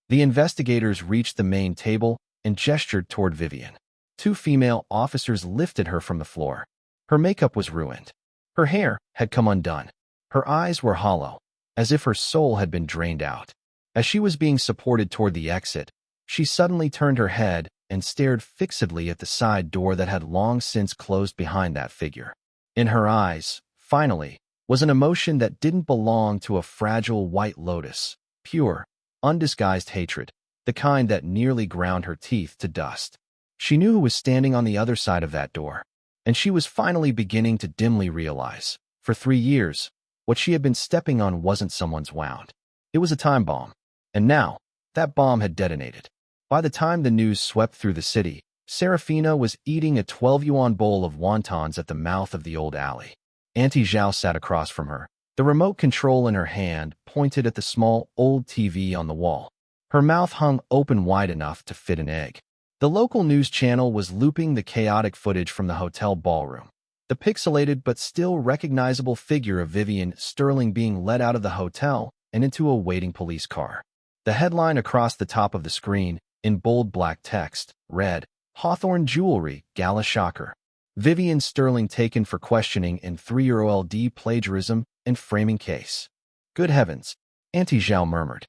The investigators reached the main table and gestured toward Vivian. Two female officers lifted her from the floor. Her makeup was ruined. Her hair had come undone. Her eyes were hollow, as if her soul had been drained out. As she was being supported toward the exit, she suddenly turned her head and stared fixedly at the side door that had long since closed behind that figure. In her eyes, finally, was an emotion that didn't belong to a fragile white lotus, pure, undisguised hatred, the kind that nearly ground her teeth to dust. She knew who was standing on the other side of that door, and she was finally beginning to dimly realize, for 3 years, what she had been stepping on wasn't someone's wound. It was a time bomb. And now, that bomb had detonated. By the time the news swept through the city, Seraphina was eating a 12-yuan bowl of wontons at the mouth of the old alley. Auntie Zhao sat across from her, the remote control in her hand pointed at the small, old TV on the wall. Her mouth hung open wide enough to fit an egg. The local news channel was looping the chaotic footage from the hotel ballroom. The pixelated but still recognizable figure of Vivian Sterling being led out of the hotel and into a waiting police car. The headline across the top of the screen, in bold black text, read, "Hawthorne Jewelry, Gala Shocker. Vivian Sterling taken for questioning in 3-year-old plagiarism and framing case." Good heavens, Auntie Zhao murmured.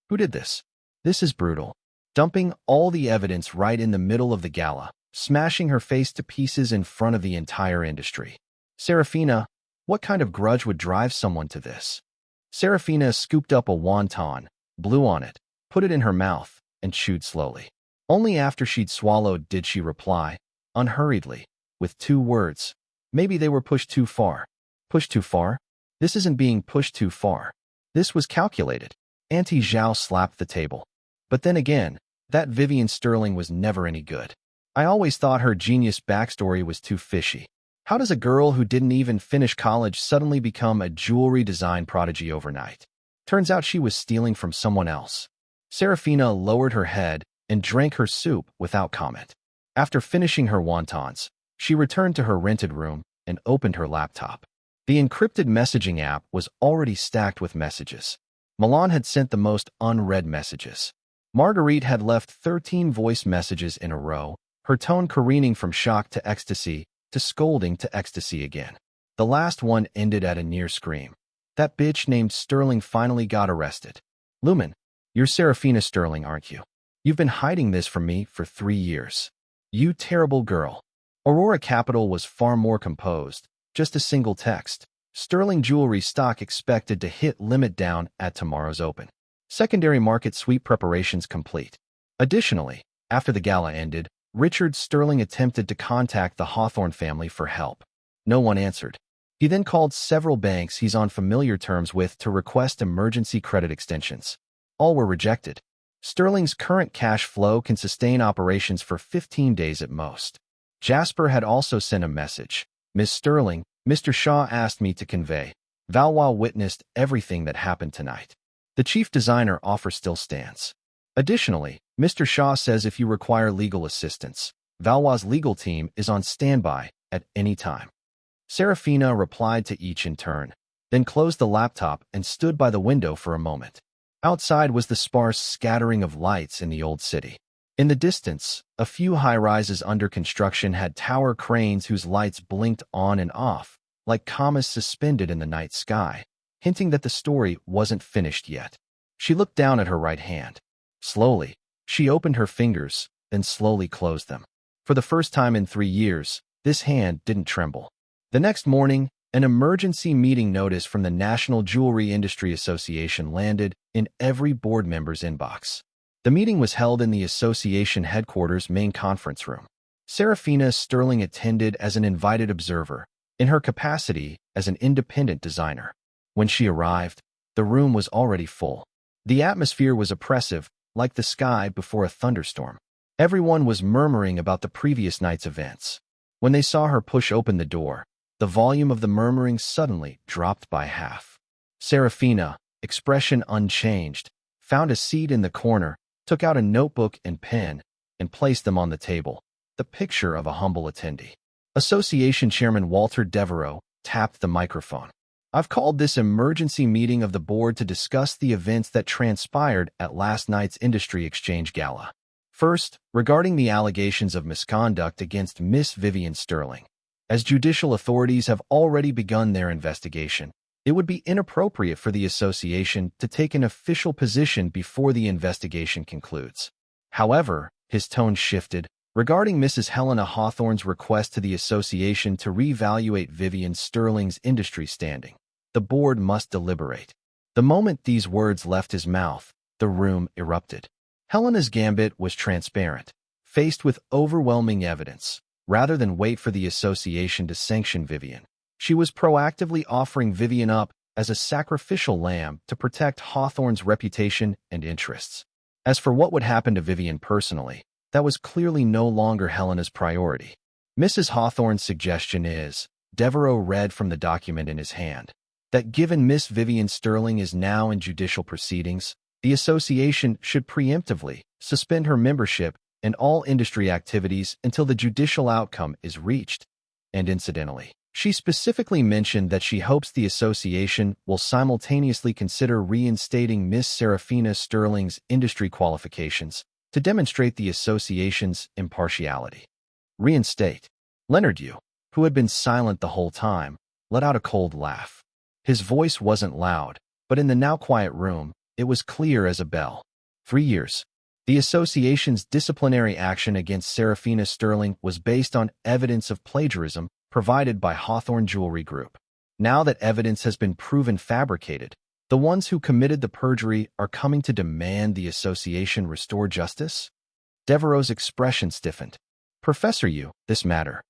Who did this? This is brutal. Dumping all the evidence right in the middle of the gala, smashing her face to pieces in front of the entire industry. Seraphina, what kind of grudge would drive someone to this? Seraphina scooped up a wonton, blew on it, put it in her mouth, and chewed slowly. Only after she'd swallowed did she reply, unhurriedly, with 2 words. Maybe they were pushed too far. Pushed too far? This isn't being pushed too far. This was calculated. Auntie Zhao slapped the table. But then again, that Vivian Sterling was never any good. I always thought her genius backstory was too fishy. How does a girl who didn't even finish college suddenly become a jewelry design prodigy overnight? Turns out she was stealing from someone else. Seraphina lowered her head and drank her soup without comment. After finishing her wontons, she returned to her rented room and opened her laptop. The encrypted messaging app was already stacked with messages. Milan had sent the most unread messages. Marguerite had left 13 voice messages in a row, her tone careening from shock to ecstasy, to scolding to ecstasy again. The last one ended at a near scream. That bitch named Sterling finally got arrested. Lumen, you're Seraphina Sterling, aren't you? You've been hiding this from me for 3 years. You terrible girl. Aurora Capital was far more composed, just a single text. Sterling Jewelry stock expected to hit limit down at tomorrow's open. Secondary market sweep preparations complete. Additionally, after the gala ended, Richard Sterling attempted to contact the Hawthorne family for help. No one answered. He then called several banks he's on familiar terms with to request emergency credit extensions. All were rejected. Sterling's current cash flow can sustain operations for 15 days at most. Jasper had also sent a message. Miss Sterling, Mr. Shaw asked me to convey. Valois witnessed everything that happened tonight. The chief designer offer still stands. Additionally, Mr. Shaw says if you require legal assistance, Valois' legal team is on standby at any time. Serafina replied to each in turn, then closed the laptop and stood by the window for a moment. Outside was the sparse scattering of lights in the old city. In the distance, a few high-rises under construction had tower cranes whose lights blinked on and off, like commas suspended in the night sky, hinting that the story wasn't finished yet. She looked down at her right hand. Slowly, she opened her fingers, then slowly closed them. For the first time in 3 years, this hand didn't tremble. The next morning, an emergency meeting notice from the National Jewelry Industry Association landed in every board member's inbox. The meeting was held in the association headquarters main conference room. Serafina Sterling attended as an invited observer, in her capacity as an independent designer. When she arrived, the room was already full. The atmosphere was oppressive, like the sky before a thunderstorm. Everyone was murmuring about the previous night's events. When they saw her push open the door, the volume of the murmuring suddenly dropped by half. Serafina, expression unchanged, found a seat in the corner, took out a notebook and pen, and placed them on the table, the picture of a humble attendee. Association Chairman Walter Devereaux tapped the microphone. I've called this emergency meeting of the board to discuss the events that transpired at last night's Industry Exchange Gala. First, regarding the allegations of misconduct against Miss Vivian Sterling. As judicial authorities have already begun their investigation, it would be inappropriate for the association to take an official position before the investigation concludes. However, his tone shifted regarding Mrs. Helena Hawthorne's request to the association to reevaluate Vivian Sterling's industry standing. The board must deliberate. The moment these words left his mouth, the room erupted. Helena's gambit was transparent. Faced with overwhelming evidence, rather than wait for the association to sanction Vivian, she was proactively offering Vivian up as a sacrificial lamb to protect Hawthorne's reputation and interests. As for what would happen to Vivian personally, that was clearly no longer Helena's priority. Mrs. Hawthorne's suggestion is, Devereaux read from the document in his hand, that given Miss Vivian Sterling is now in judicial proceedings, the association should preemptively suspend her membership and all industry activities until the judicial outcome is reached. And incidentally, she specifically mentioned that she hopes the association will simultaneously consider reinstating Miss Serafina Sterling's industry qualifications to demonstrate the association's impartiality. Reinstate. Leonard Yu, who had been silent the whole time, let out a cold laugh. His voice wasn't loud, but in the now quiet room, it was clear as a bell. 3 years. The association's disciplinary action against Serafina Sterling was based on evidence of plagiarism provided by Hawthorne Jewelry Group. Now that evidence has been proven fabricated, the ones who committed the perjury are coming to demand the association restore justice? Devereaux's expression stiffened. Professor Yu, this matter.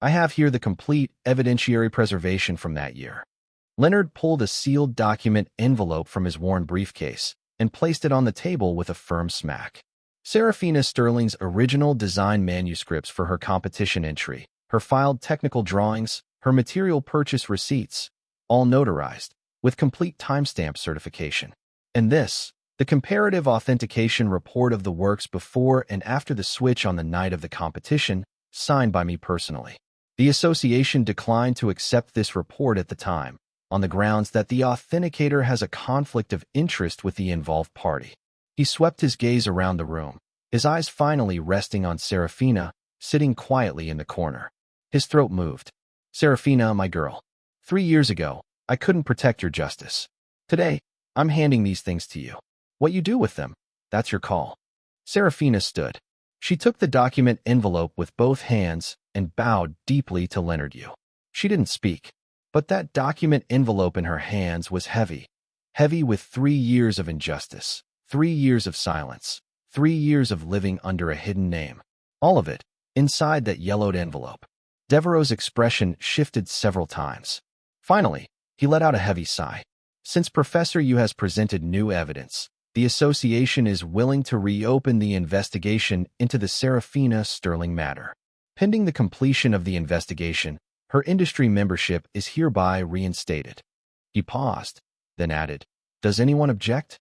I have here the complete evidentiary preservation from that year. Leonard pulled a sealed document envelope from his worn briefcase and placed it on the table with a firm smack. Serafina Sterling's original design manuscripts for her competition entry, her filed technical drawings, her material purchase receipts, all notarized, with complete timestamp certification. And this, the comparative authentication report of the works before and after the switch on the night of the competition, signed by me personally. The association declined to accept this report at the time, on the grounds that the authenticator has a conflict of interest with the involved party. He swept his gaze around the room, his eyes finally resting on Serafina, sitting quietly in the corner. His throat moved. Serafina, my girl. 3 years ago, I couldn't protect your justice. Today, I'm handing these things to you. What you do with them, that's your call. Serafina stood. She took the document envelope with both hands and bowed deeply to Leonard Yu. She didn't speak, but that document envelope in her hands was heavy. Heavy with 3 years of injustice, 3 years of silence, 3 years of living under a hidden name. All of it, inside that yellowed envelope. Devereaux's expression shifted several times. Finally, he let out a heavy sigh. Since Professor Yu has presented new evidence, The association is willing to reopen the investigation into the Serafina Sterling matter. Pending the completion of the investigation, her industry membership is hereby reinstated. He paused, then added, "Does anyone object?"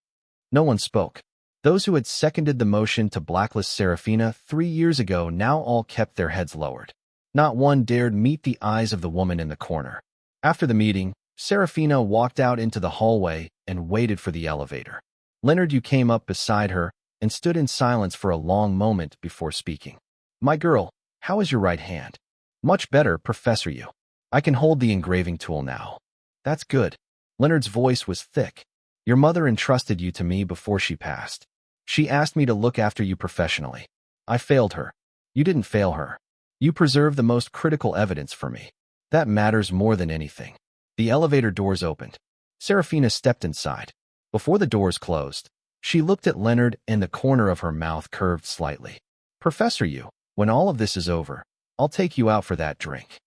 No one spoke. Those who had seconded the motion to blacklist Serafina 3 years ago now all kept their heads lowered. Not one dared meet the eyes of the woman in the corner. After the meeting, Serafina walked out into the hallway and waited for the elevator. Leonard Yu came up beside her and stood in silence for a long moment before speaking. "My girl, how is your right hand?" "Much better, Professor Yu. I can hold the engraving tool now." "That's good." Leonard's voice was thick. "Your mother entrusted you to me before she passed. She asked me to look after you professionally. I failed her. You didn't fail her. You preserved the most critical evidence for me. That matters more than anything." The elevator doors opened. Serafina stepped inside. Before the doors closed, she looked at Leonard and the corner of her mouth curved slightly. "Professor Yu, when all of this is over, I'll take you out for that drink."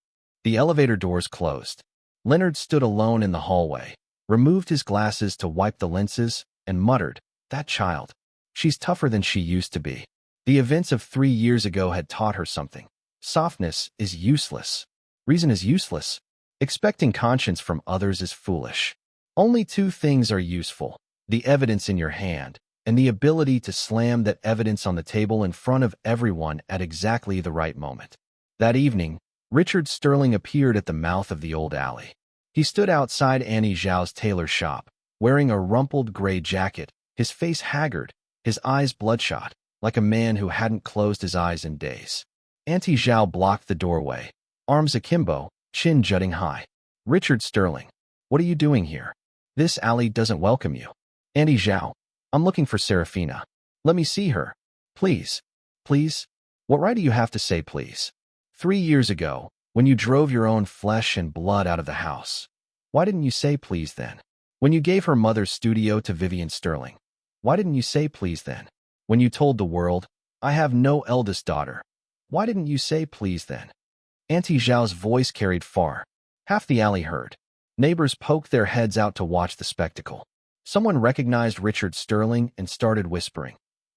The elevator doors closed. Leonard stood alone in the hallway, removed his glasses to wipe the lenses, and muttered, "That child. She's tougher than she used to be." The events of 3 years ago had taught her something. Softness is useless. Reason is useless. Expecting conscience from others is foolish. Only 2 things are useful: the evidence in your hand and the ability to slam that evidence on the table in front of everyone at exactly the right moment. That evening, Richard Sterling appeared at the mouth of the old alley. He stood outside Annie Zhao's tailor shop, wearing a rumpled gray jacket, his face haggard, his eyes bloodshot, like a man who hadn't closed his eyes in days. Auntie Zhao blocked the doorway, arms akimbo, chin jutting high. "Richard Sterling, what are you doing here? This alley doesn't welcome you." "Auntie Zhao, I'm looking for Serafina. Let me see her. Please." "Please? What right do you have to say please? 3 years ago, when you drove your own flesh and blood out of the house, why didn't you say please then? When you gave her mother's studio to Vivian Sterling, why didn't you say please then? When you told the world, I have no eldest daughter, why didn't you say please then?" Auntie Zhao's voice carried far. Half the alley heard. Neighbors poked their heads out to watch the spectacle. Someone recognized Richard Sterling and started whispering,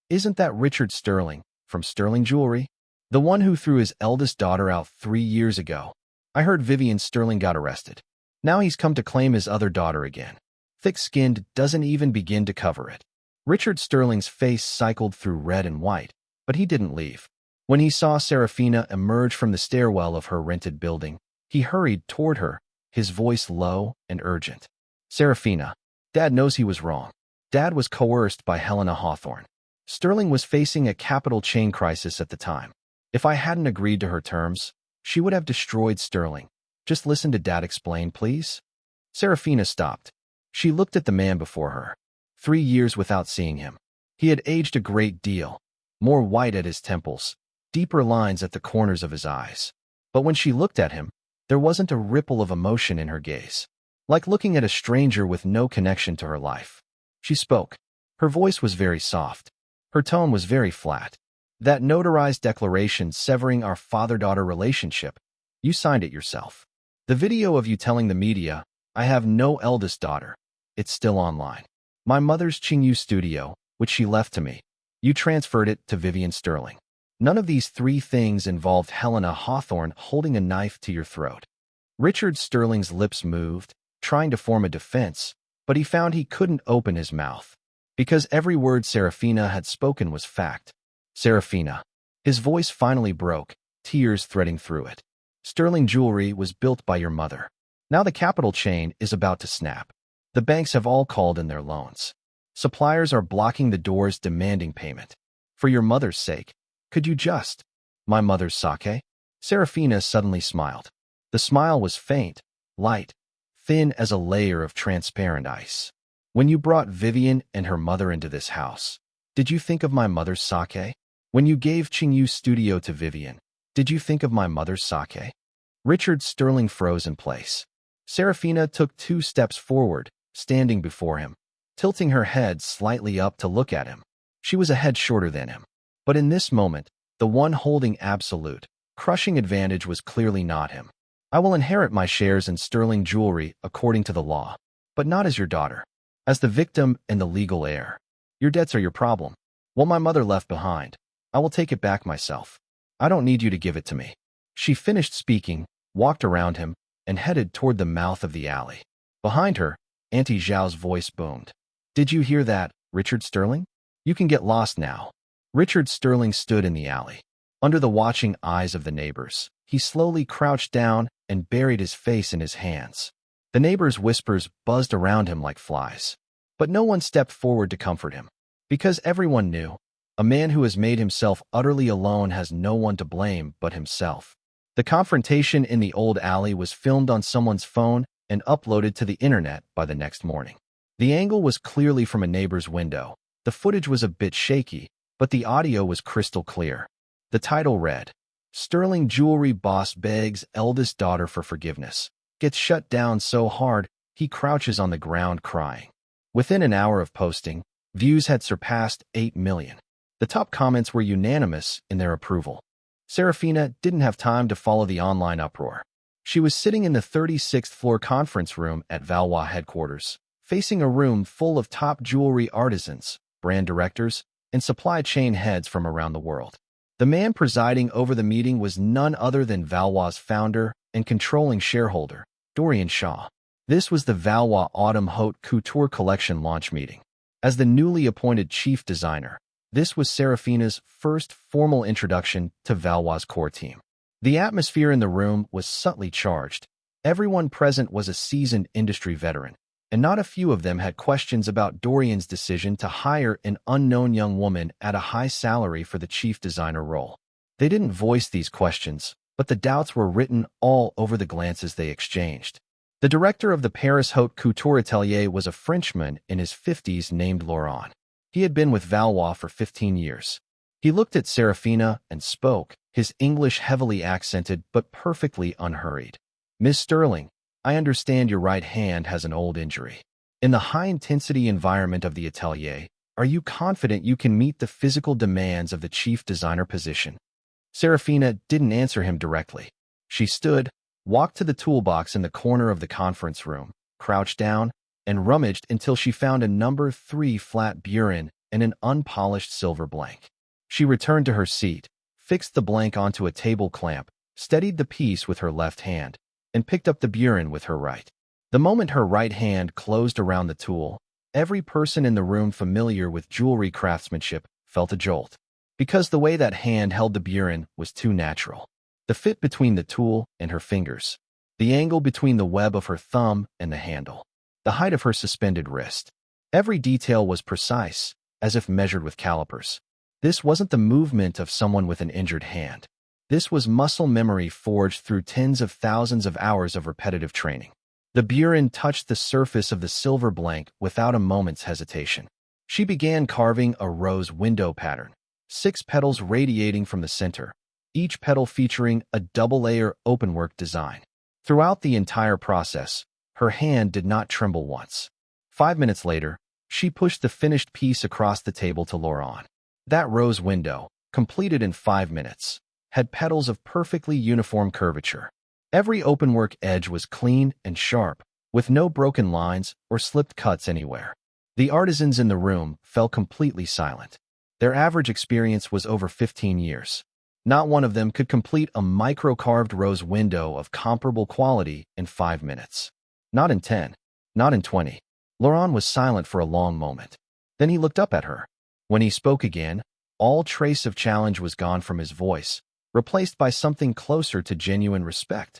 "Isn't that Richard Sterling, from Sterling Jewelry? The one who threw his eldest daughter out 3 years ago? I heard Vivian Sterling got arrested. Now he's come to claim his other daughter again. Thick-skinned doesn't even begin to cover it." Richard Sterling's face cycled through red and white, but he didn't leave. When he saw Serafina emerge from the stairwell of her rented building, he hurried toward her, his voice low and urgent. "Serafina, Dad knows he was wrong. Dad was coerced by Helena Hawthorne. Sterling was facing a capital chain crisis at the time. If I hadn't agreed to her terms, she would have destroyed Sterling. Just listen to Dad explain, please." Serafina stopped. She looked at the man before her. 3 years without seeing him. He had aged a great deal, more white at his temples, deeper lines at the corners of his eyes. But when she looked at him, there wasn't a ripple of emotion in her gaze. Like looking at a stranger with no connection to her life. She spoke. Her voice was very soft. Her tone was very flat. "That notarized declaration severing our father-daughter relationship, you signed it yourself. The video of you telling the media, I have no eldest daughter, it's still online. My mother's Qingyu studio, which she left to me, you transferred it to Vivian Sterling. None of these 3 things involved Helena Hawthorne holding a knife to your throat." Richard Sterling's lips moved, trying to form a defense, but he found he couldn't open his mouth, because every word Serafina had spoken was fact. "Serafina." His voice finally broke, tears threading through it. "Sterling Jewelry was built by your mother. Now the capital chain is about to snap. The banks have all called in their loans. Suppliers are blocking the doors demanding payment. For your mother's sake, could you just—" "My mother's sake?" Serafina suddenly smiled. The smile was faint, light, thin as a layer of transparent ice. "When you brought Vivian and her mother into this house, did you think of my mother's sake? When you gave Qingyu studio to Vivian, did you think of my mother's sake?" Richard Sterling froze in place. Serafina took 2 steps forward, standing before him, tilting her head slightly up to look at him. She was a head shorter than him. But in this moment, the one holding absolute, crushing advantage was clearly not him. "I will inherit my shares in Sterling Jewelry according to the law, but not as your daughter. As the victim and the legal heir. Your debts are your problem. Well, my mother left behind. I will take it back myself. I don't need you to give it to me. She finished speaking, walked around him, and headed toward the mouth of the alley. Behind her, Auntie Zhao's voice boomed. Did you hear that, Richard Sterling? You can get lost now. Richard Sterling stood in the alley. Under the watching eyes of the neighbors, he slowly crouched down and buried his face in his hands. The neighbors' whispers buzzed around him like flies. But no one stepped forward to comfort him. Because everyone knew, a man who has made himself utterly alone has no one to blame but himself. The confrontation in the old alley was filmed on someone's phone and uploaded to the internet by the next morning. The angle was clearly from a neighbor's window. The footage was a bit shaky, but the audio was crystal clear. The title read, Sterling Jewelry Boss Begs Eldest Daughter for Forgiveness. Gets shut down so hard, he crouches on the ground crying. Within an hour of posting, views had surpassed 8 million. The top comments were unanimous in their approval. Serafina didn't have time to follow the online uproar. She was sitting in the 36th floor conference room at Valois headquarters, facing a room full of top jewelry artisans, brand directors, and supply chain heads from around the world. The man presiding over the meeting was none other than Valois' founder and controlling shareholder, Dorian Shaw. This was the Valois Autumn Haute Couture Collection launch meeting. As the newly appointed chief designer, this was Serafina's first formal introduction to Valois' core team. The atmosphere in the room was subtly charged. Everyone present was a seasoned industry veteran, and not a few of them had questions about Dorian's decision to hire an unknown young woman at a high salary for the chief designer role. They didn't voice these questions, but the doubts were written all over the glances they exchanged. The director of the Paris Haute Couture Atelier was a Frenchman in his 50s named Laurent. He had been with Valois for 15 years. He looked at Serafina and spoke, his English heavily accented but perfectly unhurried. Miss Sterling, I understand your right hand has an old injury. In the high-intensity environment of the atelier, are you confident you can meet the physical demands of the chief designer position? Serafina didn't answer him directly. She stood, walked to the toolbox in the corner of the conference room, crouched down, and rummaged until she found a number 3 flat burin and an unpolished silver blank. She returned to her seat, fixed the blank onto a table clamp, steadied the piece with her left hand, and picked up the burin with her right. The moment her right hand closed around the tool, every person in the room familiar with jewelry craftsmanship felt a jolt, because the way that hand held the burin was too natural. The fit between the tool and her fingers, the angle between the web of her thumb and the handle, the height of her suspended wrist. Every detail was precise, as if measured with calipers. This wasn't the movement of someone with an injured hand. This was muscle memory forged through tens of thousands of hours of repetitive training. The burin touched the surface of the silver blank without a moment's hesitation. She began carving a rose window pattern, 6 petals radiating from the center, each petal featuring a double-layer openwork design. Throughout the entire process, her hand did not tremble once. 5 minutes later, she pushed the finished piece across the table to Laurent. That rose window, completed in 5 minutes, had petals of perfectly uniform curvature. Every openwork edge was clean and sharp, with no broken lines or slipped cuts anywhere. The artisans in the room fell completely silent. Their average experience was over 15 years. Not one of them could complete a micro-carved rose window of comparable quality in 5 minutes. Not in 10. Not in 20. Laurent was silent for a long moment. Then he looked up at her. When he spoke again, all trace of challenge was gone from his voice, replaced by something closer to genuine respect.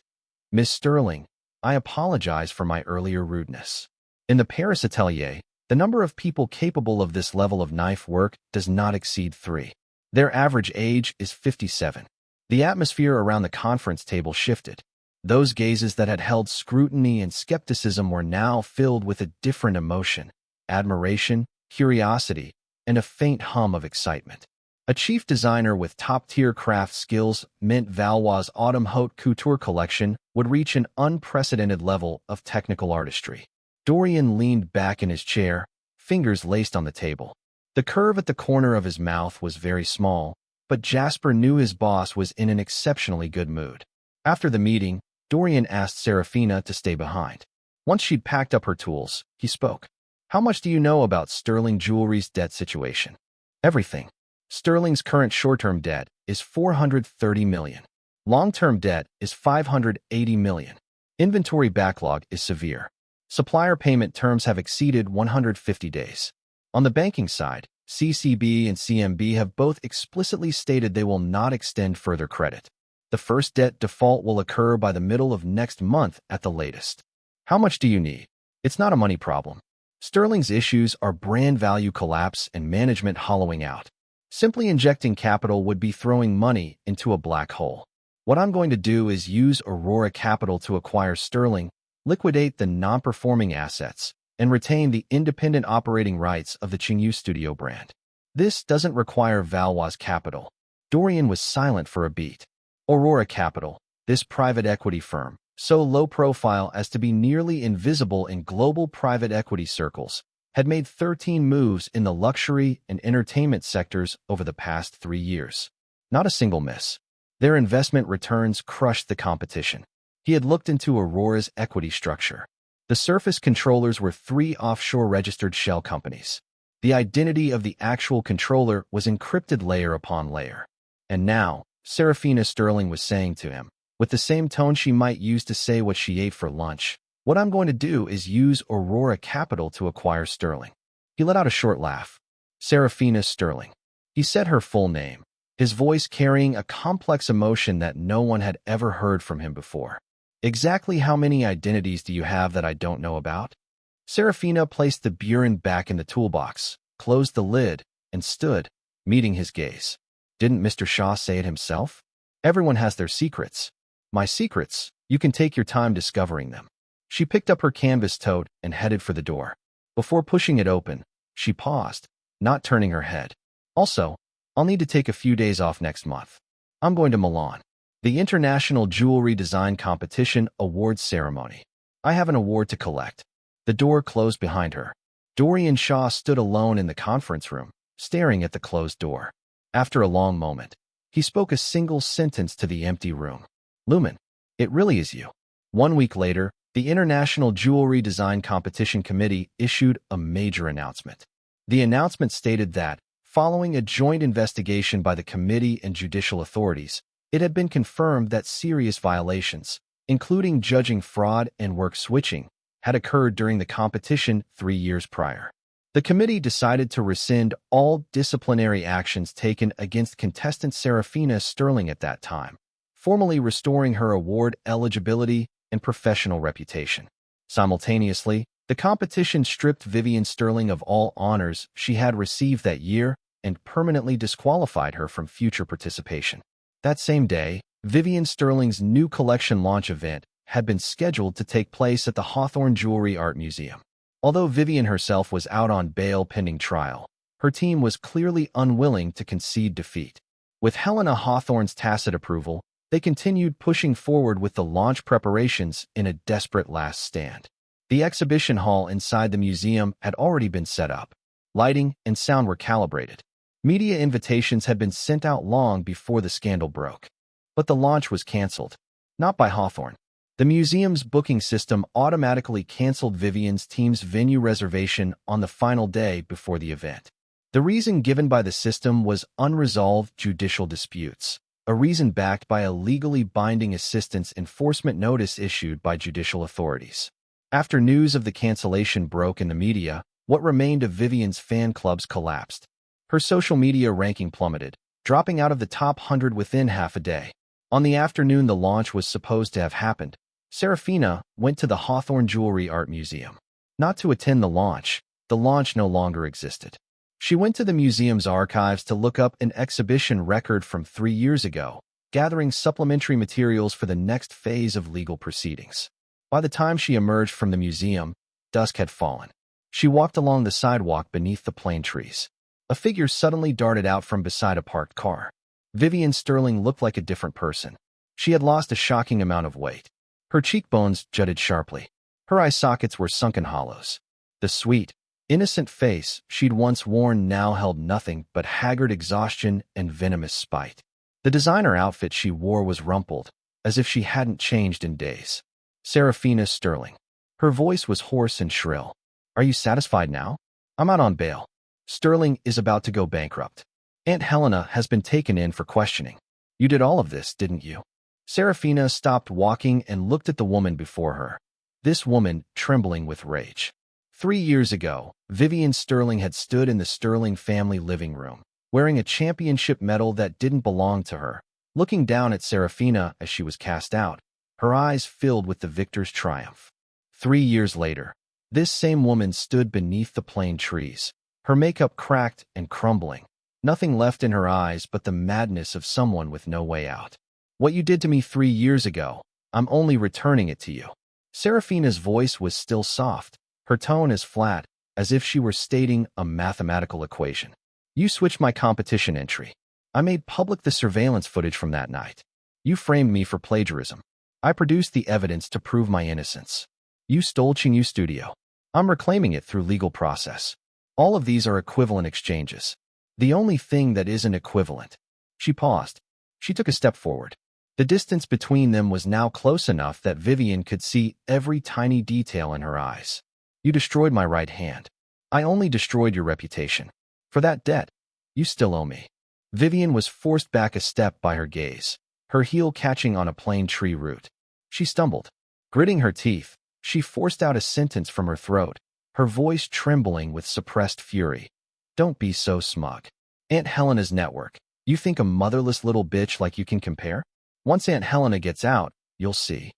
Miss Sterling, I apologize for my earlier rudeness. In the Paris atelier, the number of people capable of this level of knife work does not exceed 3. Their average age is 57. The atmosphere around the conference table shifted. Those gazes that had held scrutiny and skepticism were now filled with a different emotion: admiration, curiosity, and a faint hum of excitement. A chief designer with top-tier craft skills meant Valois' Autumn Haute Couture collection would reach an unprecedented level of technical artistry. Dorian leaned back in his chair, fingers laced on the table. The curve at the corner of his mouth was very small, but Jasper knew his boss was in an exceptionally good mood. After the meeting, Dorian asked Serafina to stay behind. Once she'd packed up her tools, he spoke. How much do you know about Sterling Jewelry's debt situation? Everything. Sterling's current short-term debt is $430 million. Long-term debt is $580 million. Inventory backlog is severe. Supplier payment terms have exceeded 150 days. On the banking side, CCB and CMB have both explicitly stated they will not extend further credit. The first debt default will occur by the middle of next month at the latest. How much do you need? It's not a money problem. Sterling's issues are brand value collapse and management hollowing out. Simply injecting capital would be throwing money into a black hole. What I'm going to do is use Aurora Capital to acquire Sterling, liquidate the non-performing assets, and retain the independent operating rights of the Qingyu Studio brand. This doesn't require Valois capital. Dorian was silent for a beat. Aurora Capital, this private equity firm, so low profile as to be nearly invisible in global private equity circles, had made 13 moves in the luxury and entertainment sectors over the past 3 years. Not a single miss. Their investment returns crushed the competition. He had looked into Aurora's equity structure. The surface controllers were 3 offshore registered shell companies. The identity of the actual controller was encrypted layer upon layer. And now, Serafina Sterling was saying to him, with the same tone she might use to say what she ate for lunch, "What I'm going to do is use Aurora Capital to acquire Sterling." He let out a short laugh. Serafina Sterling. He said her full name, his voice carrying a complex emotion that no one had ever heard from him before. "Exactly how many identities do you have that I don't know about?" Serafina placed the Buren back in the toolbox, closed the lid, and stood, meeting his gaze. "Didn't Mr. Shaw say it himself? Everyone has their secrets. My secrets, you can take your time discovering them." She picked up her canvas tote and headed for the door. Before pushing it open, she paused, not turning her head. "Also, I'll need to take a few days off next month. I'm going to Milan. The International Jewelry Design Competition Awards Ceremony. I have an award to collect." The door closed behind her. Dorian Shaw stood alone in the conference room, staring at the closed door. After a long moment, he spoke a single sentence to the empty room. "Lumen, it really is you." 1 week later, the International Jewelry Design Competition Committee issued a major announcement. The announcement stated that, following a joint investigation by the committee and judicial authorities, it had been confirmed that serious violations, including judging fraud and work switching, had occurred during the competition 3 years prior. The committee decided to rescind all disciplinary actions taken against contestant Serafina Sterling at that time, formally restoring her award eligibility and professional reputation. Simultaneously, the competition stripped Vivian Sterling of all honors she had received that year and permanently disqualified her from future participation. That same day, Vivian Sterling's new collection launch event had been scheduled to take place at the Hawthorne Jewelry Art Museum. Although Vivian herself was out on bail pending trial, her team was clearly unwilling to concede defeat. With Helena Hawthorne's tacit approval, they continued pushing forward with the launch preparations in a desperate last stand. The exhibition hall inside the museum had already been set up. Lighting and sound were calibrated. Media invitations had been sent out long before the scandal broke. But the launch was canceled. Not by Hawthorne. The museum's booking system automatically canceled Vivian's team's venue reservation on the final day before the event. The reason given by the system was unresolved judicial disputes, a reason backed by a legally binding assistance enforcement notice issued by judicial authorities. After news of the cancellation broke in the media, what remained of Vivian's fan clubs collapsed. Her social media ranking plummeted, dropping out of the top 100 within half a day. On the afternoon the launch was supposed to have happened, Serafina went to the Hawthorne Jewelry Art Museum. Not to attend the launch no longer existed. She went to the museum's archives to look up an exhibition record from 3 years ago, gathering supplementary materials for the next phase of legal proceedings. By the time she emerged from the museum, dusk had fallen. She walked along the sidewalk beneath the plane trees. A figure suddenly darted out from beside a parked car. Vivian Sterling looked like a different person. She had lost a shocking amount of weight. Her cheekbones jutted sharply. Her eye sockets were sunken hollows. The sweet, innocent face she'd once worn now held nothing but haggard exhaustion and venomous spite. The designer outfit she wore was rumpled, as if she hadn't changed in days. Serafina Sterling. Her voice was hoarse and shrill. Are you satisfied now? I'm out on bail. Sterling is about to go bankrupt. Aunt Helena has been taken in for questioning. You did all of this, didn't you? Serafina stopped walking and looked at the woman before her. This woman, trembling with rage. 3 years ago, Vivian Sterling had stood in the Sterling family living room, wearing a championship medal that didn't belong to her, looking down at Serafina as she was cast out, her eyes filled with the victor's triumph. 3 years later, this same woman stood beneath the plane trees, her makeup cracked and crumbling, nothing left in her eyes but the madness of someone with no way out. What you did to me 3 years ago, I'm only returning it to you. Serafina's voice was still soft, her tone as flat, as if she were stating a mathematical equation. You switched my competition entry. I made public the surveillance footage from that night. You framed me for plagiarism. I produced the evidence to prove my innocence. You stole Qingyu Studio. I'm reclaiming it through legal process. All of these are equivalent exchanges. The only thing that isn't equivalent. She paused. She took a step forward. The distance between them was now close enough that Vivian could see every tiny detail in her eyes. You destroyed my right hand. I only destroyed your reputation. For that debt, you still owe me. Vivian was forced back a step by her gaze, her heel catching on a plane tree root. She stumbled. Gritting her teeth, she forced out a sentence from her throat, her voice trembling with suppressed fury. Don't be so smug. Aunt Helena's network. You think a motherless little bitch like you can compare? Once Aunt Helena gets out, you'll see.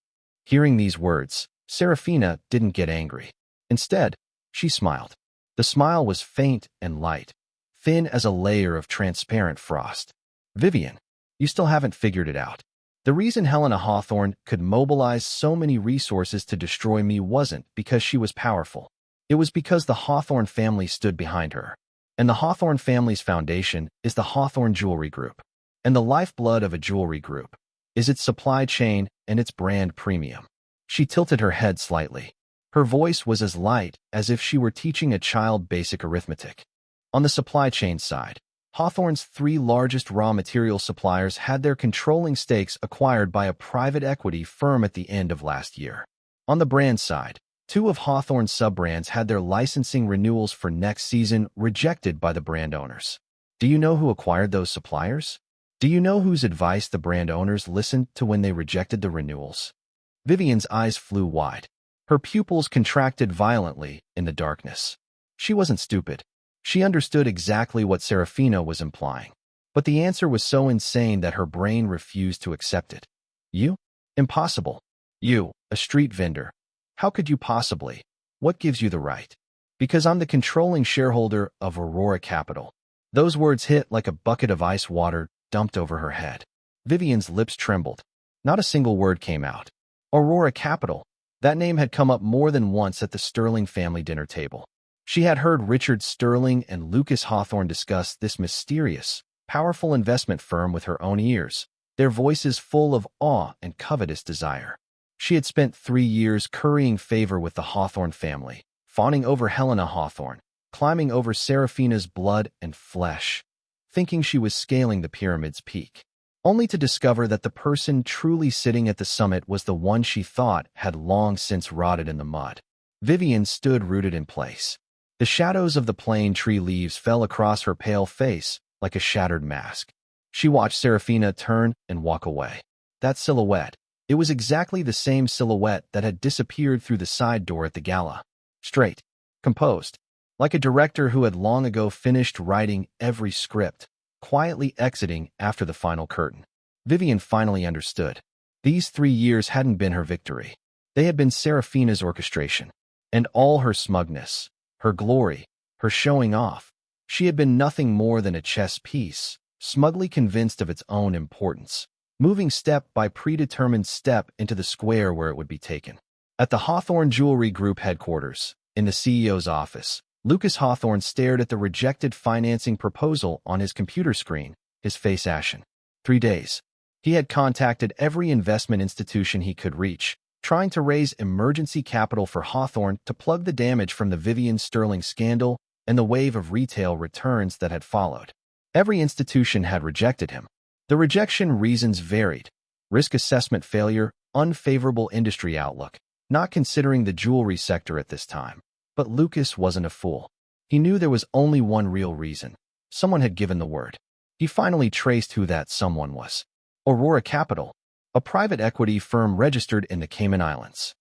Hearing these words, Serafina didn't get angry. Instead, she smiled. The smile was faint and light, thin as a layer of transparent frost. Vivian, you still haven't figured it out. The reason Helena Hawthorne could mobilize so many resources to destroy me wasn't because she was powerful. It was because the Hawthorne family stood behind her. And the Hawthorne family's foundation is the Hawthorne Jewelry Group. And the lifeblood of a jewelry group is its supply chain and its brand premium. She tilted her head slightly. Her voice was as light as if she were teaching a child basic arithmetic. On the supply chain side, Hawthorne's 3 largest raw material suppliers had their controlling stakes acquired by a private equity firm at the end of last year. On the brand side, 2 of Hawthorne's sub-brands had their licensing renewals for next season rejected by the brand owners. Do you know who acquired those suppliers? Do you know whose advice the brand owners listened to when they rejected the renewals? Vivian's eyes flew wide. Her pupils contracted violently in the darkness. She wasn't stupid. She understood exactly what Serafina was implying. But the answer was so insane that her brain refused to accept it. You? Impossible. You, a street vendor. How could you possibly? What gives you the right? Because I'm the controlling shareholder of Aurora Capital. Those words hit like a bucket of ice water dumped over her head. Vivian's lips trembled. Not a single word came out. Aurora Capital. That name had come up more than once at the Sterling family dinner table. She had heard Richard Sterling and Lucas Hawthorne discuss this mysterious, powerful investment firm with her own ears, their voices full of awe and covetous desire. She had spent 3 years currying favor with the Hawthorne family, fawning over Helena Hawthorne, climbing over Serafina's blood and flesh, thinking she was scaling the pyramid's peak, only to discover that the person truly sitting at the summit was the one she thought had long since rotted in the mud. Vivian stood rooted in place. The shadows of the plane tree leaves fell across her pale face like a shattered mask. She watched Serafina turn and walk away. That silhouette. It was exactly the same silhouette that had disappeared through the side door at the gala. Straight, composed, like a director who had long ago finished writing every script, quietly exiting after the final curtain. Vivian finally understood. These 3 years hadn't been her victory. They had been Serafina's orchestration. And all her smugness, her glory, her showing off. She had been nothing more than a chess piece, smugly convinced of its own importance, moving step by predetermined step into the square where it would be taken. At the Hawthorne Jewelry Group headquarters, in the CEO's office, Lucas Hawthorne stared at the rejected financing proposal on his computer screen, his face ashen. 3 days. He had contacted every investment institution he could reach, trying to raise emergency capital for Hawthorne to plug the damage from the Vivian Sterling scandal and the wave of retail returns that had followed. Every institution had rejected him. The rejection reasons varied. Risk assessment failure, unfavorable industry outlook, not considering the jewelry sector at this time. But Lucas wasn't a fool. He knew there was only one real reason. Someone had given the word. He finally traced who that someone was. Aurora Capital, a private equity firm registered in the Cayman Islands.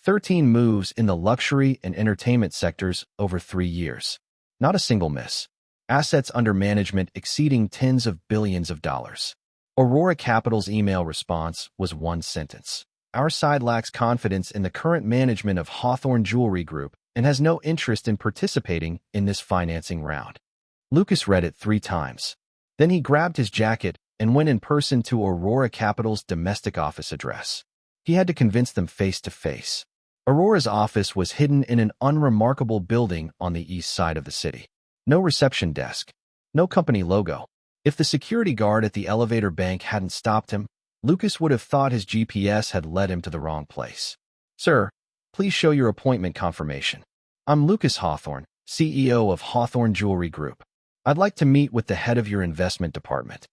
13 moves in the luxury and entertainment sectors over 3 years. Not a single miss. Assets under management exceeding tens of billions of dollars. Aurora Capital's email response was one sentence. Our side lacks confidence in the current management of Hawthorne Jewelry Group and has no interest in participating in this financing round. Lucas read it 3 times. Then he grabbed his jacket and went in person to Aurora Capital's domestic office address. He had to convince them face to face. Aurora's office was hidden in an unremarkable building on the east side of the city. No reception desk. No company logo. If the security guard at the elevator bank hadn't stopped him, Lucas would have thought his GPS had led him to the wrong place. Sir, please show your appointment confirmation. I'm Lucas Hawthorne, CEO of Hawthorne Jewelry Group. I'd like to meet with the head of your investment department.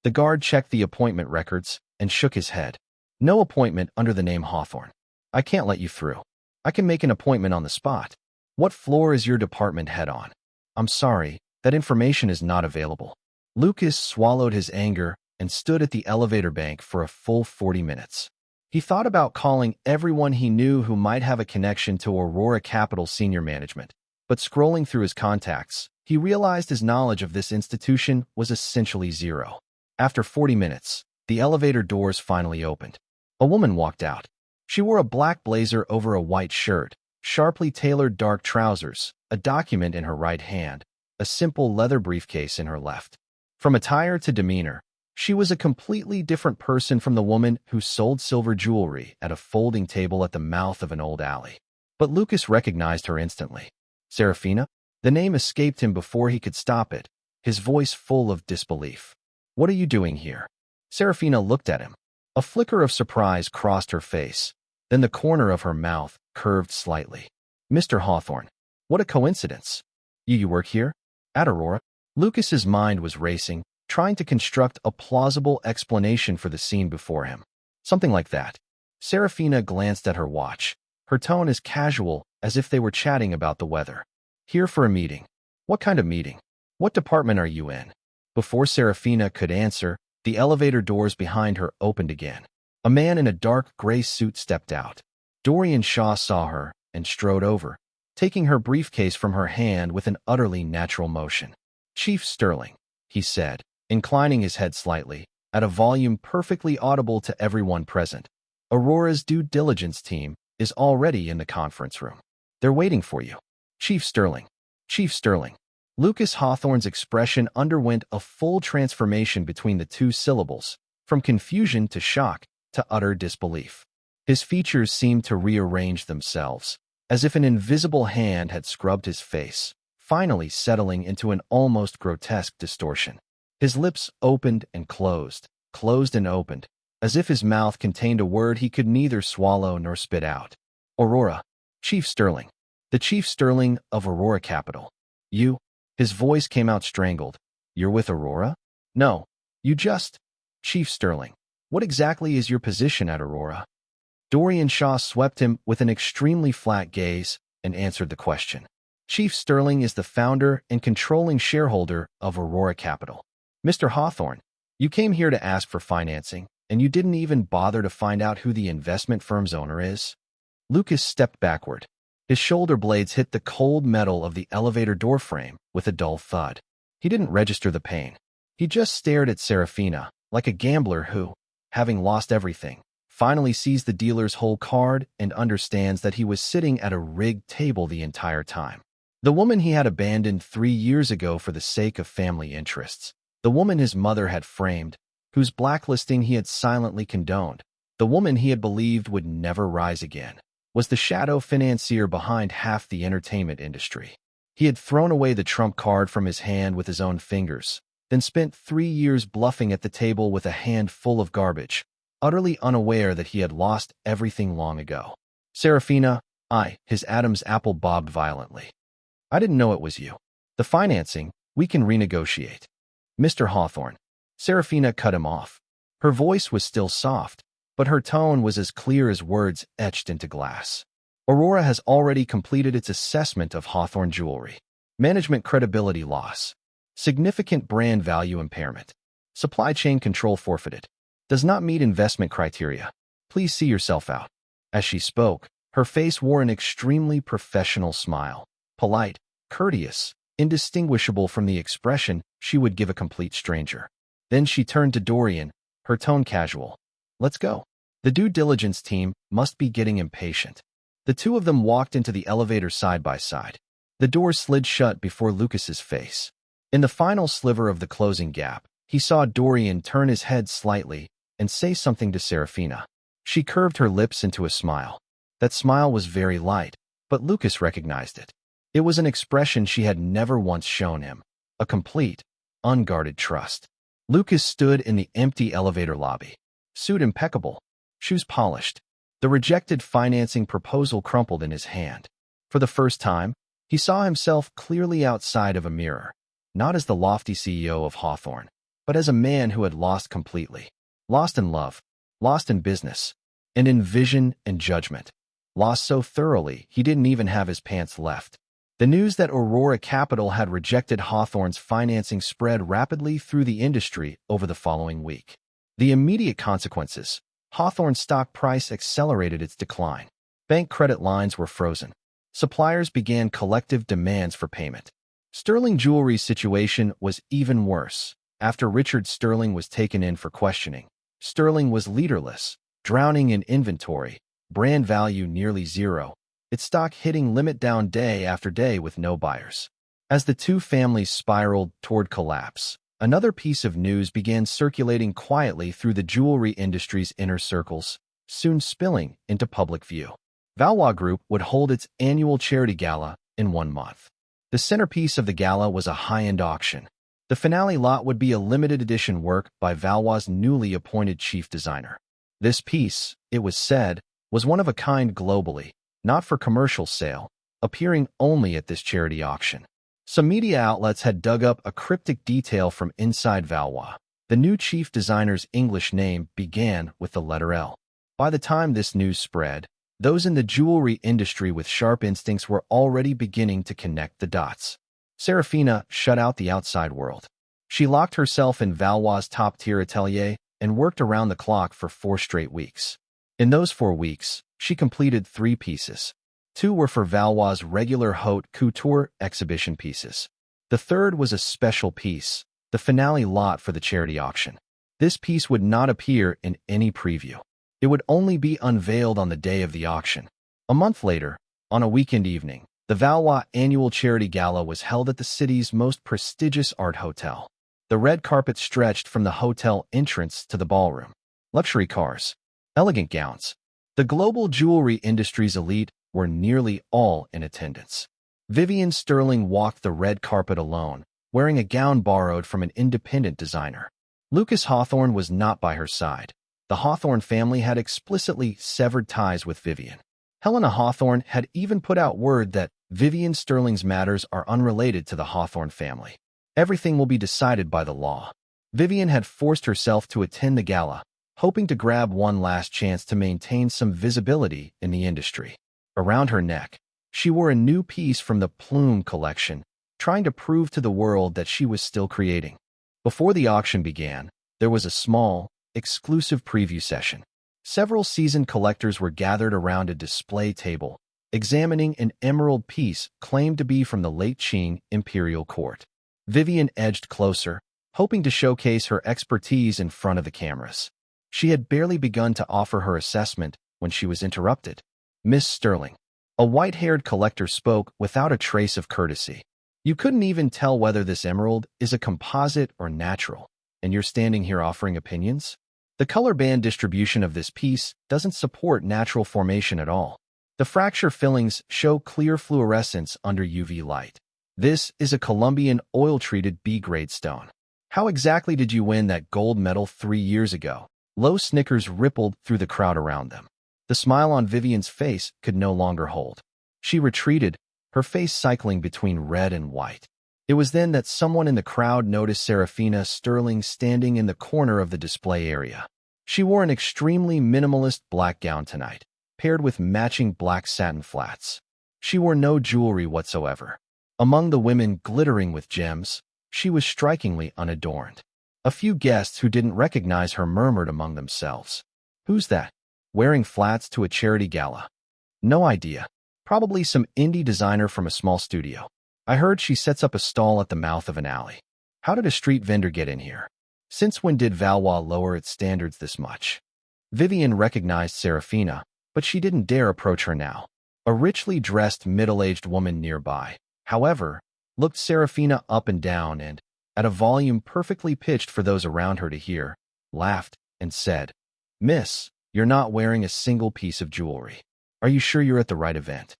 The guard checked the appointment records and shook his head. No appointment under the name Hawthorne. I can't let you through. I can make an appointment on the spot. What floor is your department head on? I'm sorry, that information is not available. Lucas swallowed his anger and stood at the elevator bank for a full 40 minutes. He thought about calling everyone he knew who might have a connection to Aurora Capital senior management, but scrolling through his contacts, he realized his knowledge of this institution was essentially zero. After 40 minutes, the elevator doors finally opened. A woman walked out. She wore a black blazer over a white shirt, sharply tailored dark trousers, a document in her right hand, a simple leather briefcase in her left. From attire to demeanor, she was a completely different person from the woman who sold silver jewelry at a folding table at the mouth of an old alley. But Lucas recognized her instantly. Serafina? The name escaped him before he could stop it, his voice full of disbelief. What are you doing here? Serafina looked at him. A flicker of surprise crossed her face. Then the corner of her mouth curved slightly. Mr. Hawthorne, what a coincidence. You work here? At Aurora? Lucas's mind was racing, trying to construct a plausible explanation for the scene before him. Something like that. Serafina glanced at her watch. Her tone as casual as if they were chatting about the weather. Here for a meeting. What kind of meeting? What department are you in? Before Serafina could answer, the elevator doors behind her opened again. A man in a dark gray suit stepped out. Dorian Shaw saw her and strode over, taking her briefcase from her hand with an utterly natural motion. Chief Sterling, he said, inclining his head slightly, at a volume perfectly audible to everyone present. Aurora's due diligence team is already in the conference room. They're waiting for you. Chief Sterling. Chief Sterling. Lucas Hawthorne's expression underwent a full transformation between the 2 syllables, from confusion to shock to utter disbelief. His features seemed to rearrange themselves, as if an invisible hand had scrubbed his face, finally settling into an almost grotesque distortion. His lips opened and closed and opened, as if his mouth contained a word he could neither swallow nor spit out. Aurora. Chief Sterling. The Chief Sterling of Aurora Capital. You? His voice came out strangled. You're with Aurora? No. You just... Chief Sterling. What exactly is your position at Aurora? Dorian Shaw swept him with an extremely flat gaze and answered the question. Chief Sterling is the founder and controlling shareholder of Aurora Capital. Mr. Hawthorne, you came here to ask for financing, and you didn't even bother to find out who the investment firm's owner is? Lucas stepped backward. His shoulder blades hit the cold metal of the elevator door frame with a dull thud. He didn't register the pain. He just stared at Serafina, like a gambler who, having lost everything, finally sees the dealer's whole card and understands that he was sitting at a rigged table the entire time. The woman he had abandoned 3 years ago for the sake of family interests. The woman his mother had framed, whose blacklisting he had silently condoned. The woman he had believed would never rise again, was the shadow financier behind half the entertainment industry. He had thrown away the trump card from his hand with his own fingers, then spent 3 years bluffing at the table with a hand full of garbage, utterly unaware that he had lost everything long ago. Serafina, his Adam's apple bobbed violently. I didn't know it was you. The financing, we can renegotiate. Mr. Hawthorne. Serafina cut him off. Her voice was still soft, but her tone was as clear as words etched into glass. Aurora has already completed its assessment of Hawthorne jewelry. Management credibility loss. Significant brand value impairment. Supply chain control forfeited. Does not meet investment criteria. Please see yourself out. As she spoke, her face wore an extremely professional smile. Polite, courteous, indistinguishable from the expression she would give a complete stranger. Then she turned to Dorian, her tone casual. Let's go. The due diligence team must be getting impatient. The two of them walked into the elevator side by side. The door slid shut before Lucas's face. In the final sliver of the closing gap, he saw Dorian turn his head slightly and say something to Serafina. She curved her lips into a smile. That smile was very light, but Lucas recognized it. It was an expression she had never once shown him. A complete, unguarded trust. Lucas stood in the empty elevator lobby. Suit impeccable. Shoes polished. The rejected financing proposal crumpled in his hand. For the first time, he saw himself clearly outside of a mirror, not as the lofty CEO of Hawthorne, but as a man who had lost completely. Lost in love, lost in business, and in vision and judgment. Lost so thoroughly he didn't even have his pants left. The news that Aurora Capital had rejected Hawthorne's financing spread rapidly through the industry over the following week. The immediate consequences: Hawthorne's stock price accelerated its decline. Bank credit lines were frozen. Suppliers began collective demands for payment. Sterling Jewelry's situation was even worse. After Richard Sterling was taken in for questioning, Sterling was leaderless, drowning in inventory, brand value nearly zero, its stock hitting limit down day after day with no buyers. As the two families spiraled toward collapse, another piece of news began circulating quietly through the jewelry industry's inner circles, soon spilling into public view. Valois Group would hold its annual charity gala in 1 month. The centerpiece of the gala was a high-end auction. The finale lot would be a limited edition work by Valois' newly appointed chief designer. This piece, it was said, was one of a kind globally, not for commercial sale, appearing only at this charity auction. Some media outlets had dug up a cryptic detail from inside Valois. The new chief designer's English name began with the letter L. By the time this news spread, those in the jewelry industry with sharp instincts were already beginning to connect the dots. Serafina shut out the outside world. She locked herself in Valois' top-tier atelier and worked around the clock for 4 straight weeks. In those 4 weeks, she completed 3 pieces. 2 were for Valois' regular haute couture exhibition pieces. The third was a special piece, the finale lot for the charity auction. This piece would not appear in any preview. It would only be unveiled on the day of the auction. A month later, on a weekend evening, the Valois annual charity gala was held at the city's most prestigious art hotel. The red carpet stretched from the hotel entrance to the ballroom. Luxury cars, elegant gowns. The global jewelry industry's elite were nearly all in attendance. Vivian Sterling walked the red carpet alone, wearing a gown borrowed from an independent designer. Lucas Hawthorne was not by her side. The Hawthorne family had explicitly severed ties with Vivian. Helena Hawthorne had even put out word that Vivian Sterling's matters are unrelated to the Hawthorne family. Everything will be decided by the law. Vivian had forced herself to attend the gala, hoping to grab one last chance to maintain some visibility in the industry. Around her neck, she wore a new piece from the Plume collection, trying to prove to the world that she was still creating. Before the auction began, there was a small, exclusive preview session. Several seasoned collectors were gathered around a display table, examining an emerald piece claimed to be from the late Qing imperial court. Vivian edged closer, hoping to showcase her expertise in front of the cameras. She had barely begun to offer her assessment when she was interrupted. Miss Sterling. A white-haired collector spoke without a trace of courtesy. You couldn't even tell whether this emerald is a composite or natural, and you're standing here offering opinions? The color band distribution of this piece doesn't support natural formation at all. The fracture fillings show clear fluorescence under UV light. This is a Colombian oil-treated B-grade stone. How exactly did you win that gold medal 3 years ago? Low snickers rippled through the crowd around them. The smile on Vivian's face could no longer hold. She retreated, her face cycling between red and white. It was then that someone in the crowd noticed Serafina Sterling standing in the corner of the display area. She wore an extremely minimalist black gown tonight, paired with matching black satin flats. She wore no jewelry whatsoever. Among the women glittering with gems, she was strikingly unadorned. A few guests who didn't recognize her murmured among themselves. "Who's that? Wearing flats to a charity gala?" "No idea. Probably some indie designer from a small studio. I heard she sets up a stall at the mouth of an alley. How did a street vendor get in here? Since when did Valois lower its standards this much?" Vivian recognized Serafina, but she didn't dare approach her now. A richly dressed middle-aged woman nearby, however, looked Serafina up and down and, at a volume perfectly pitched for those around her to hear, laughed and said, "Miss, you're not wearing a single piece of jewelry. Are you sure you're at the right event?"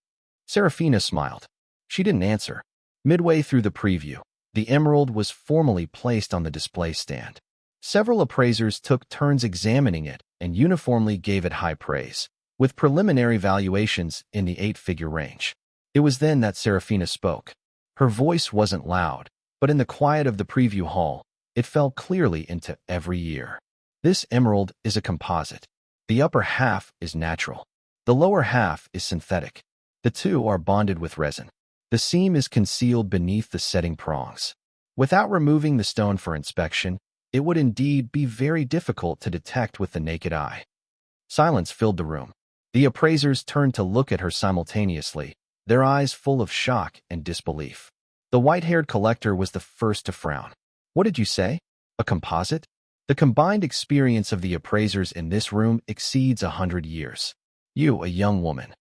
Serafina smiled. She didn't answer. Midway through the preview, the emerald was formally placed on the display stand. Several appraisers took turns examining it and uniformly gave it high praise, with preliminary valuations in the 8-figure range. It was then that Serafina spoke. Her voice wasn't loud, but in the quiet of the preview hall, it fell clearly into every ear. "This emerald is a composite. The upper half is natural. The lower half is synthetic. The two are bonded with resin. The seam is concealed beneath the setting prongs. Without removing the stone for inspection, it would indeed be very difficult to detect with the naked eye." Silence filled the room. The appraisers turned to look at her simultaneously, their eyes full of shock and disbelief. The white-haired collector was the first to frown. "What did you say? A composite?" The combined experience of the appraisers in this room exceeds 100 years. "You, a young woman.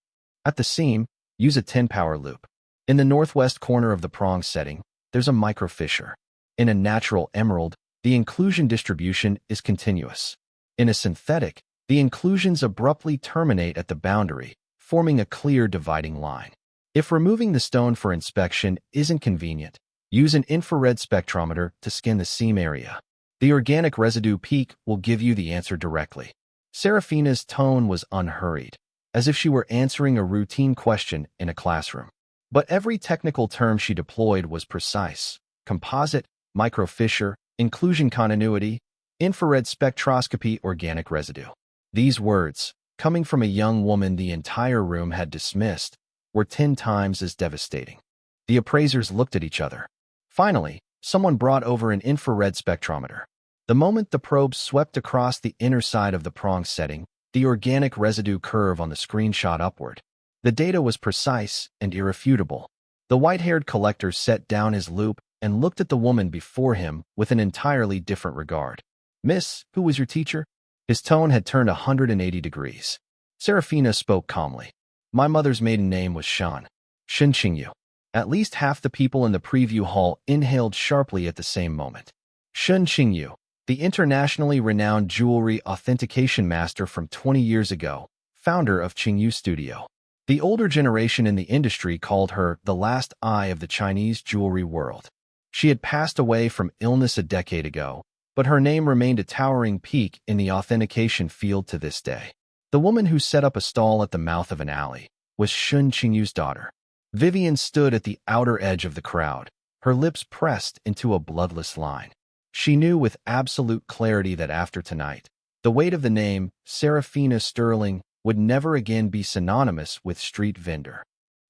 At the seam, use a 10-power loop. In the northwest corner of the prong setting, there's a micro-fissure. In a natural emerald, the inclusion distribution is continuous. In a synthetic, the inclusions abruptly terminate at the boundary, forming a clear dividing line. If removing the stone for inspection isn't convenient, use an infrared spectrometer to scan the seam area. The organic residue peak will give you the answer directly." Serafina's tone was unhurried, as if she were answering a routine question in a classroom. But every technical term she deployed was precise: composite, micro-fissure, inclusion continuity, infrared spectroscopy, organic residue. These words, coming from a young woman the entire room had dismissed, were 10 times as devastating. The appraisers looked at each other. Finally, someone brought over an infrared spectrometer. The moment the probe swept across the inner side of the prong setting, the organic residue curve on the screen shot upward. The data was precise and irrefutable. The white-haired collector set down his loupe and looked at the woman before him with an entirely different regard. "Miss, who was your teacher?" His tone had turned 180 degrees. Serafina spoke calmly. "My mother's maiden name was Shan Qingyu." At least half the people in the preview hall inhaled sharply at the same moment. Qingyu, the internationally renowned jewelry authentication master from 20 years ago, founder of Qingyu Studio. The older generation in the industry called her the last eye of the Chinese jewelry world. She had passed away from illness a decade ago, but her name remained a towering peak in the authentication field to this day. The woman who set up a stall at the mouth of an alley was Qingyu's daughter. Vivian stood at the outer edge of the crowd, her lips pressed into a bloodless line. She knew with absolute clarity that after tonight, the weight of the name, Serafina Sterling, would never again be synonymous with street vendor.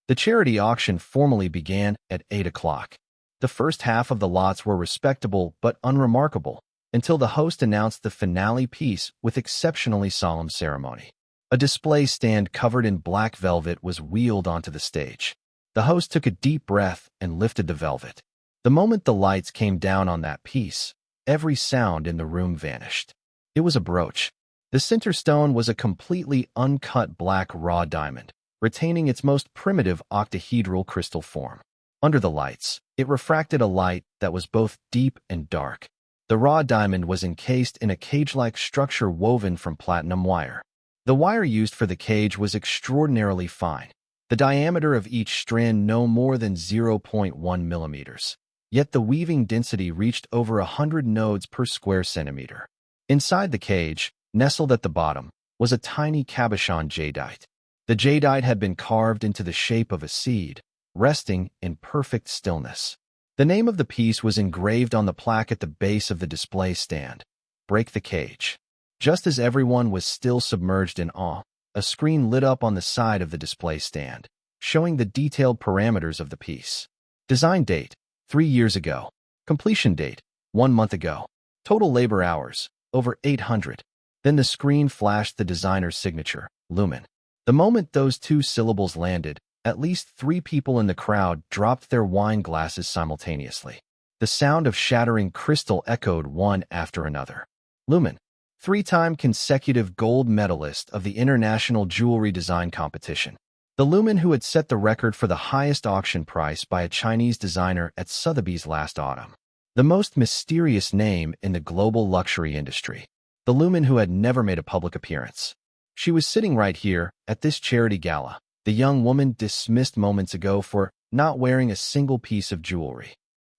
The charity auction formally began at 8 o'clock. The first half of the lots were respectable but unremarkable, until the host announced the finale piece with exceptionally solemn ceremony. A display stand covered in black velvet was wheeled onto the stage. The host took a deep breath and lifted the velvet. The moment the lights came down on that piece, every sound in the room vanished. It was a brooch. The center stone was a completely uncut black raw diamond, retaining its most primitive octahedral crystal form. Under the lights, it refracted a light that was both deep and dark. The raw diamond was encased in a cage-like structure woven from platinum wire. The wire used for the cage was extraordinarily fine, the diameter of each strand no more than 0.1 millimeters. Yet the weaving density reached over 100 nodes per square centimeter. Inside the cage, nestled at the bottom, was a tiny cabochon jadeite. The jadeite had been carved into the shape of a seed, resting in perfect stillness. The name of the piece was engraved on the plaque at the base of the display stand: "Break the cage." Just as everyone was still submerged in awe, A screen lit up on the side of the display stand, showing the detailed parameters of the piece. Design date, 3 years ago. Completion date, 1 month ago. Total labor hours, over 800. Then the screen flashed the designer's signature, Lumen. The moment those 2 syllables landed, at least 3 people in the crowd dropped their wine glasses simultaneously. The sound of shattering crystal echoed one after another. Lumen, 3-time consecutive gold medalist of the International Jewelry Design Competition. The Lumen who had set the record for the highest auction price by a Chinese designer at Sotheby's last autumn. The most mysterious name in the global luxury industry. The Lumen who had never made a public appearance. She was sitting right here, at this charity gala, the young woman dismissed moments ago for not wearing a single piece of jewelry.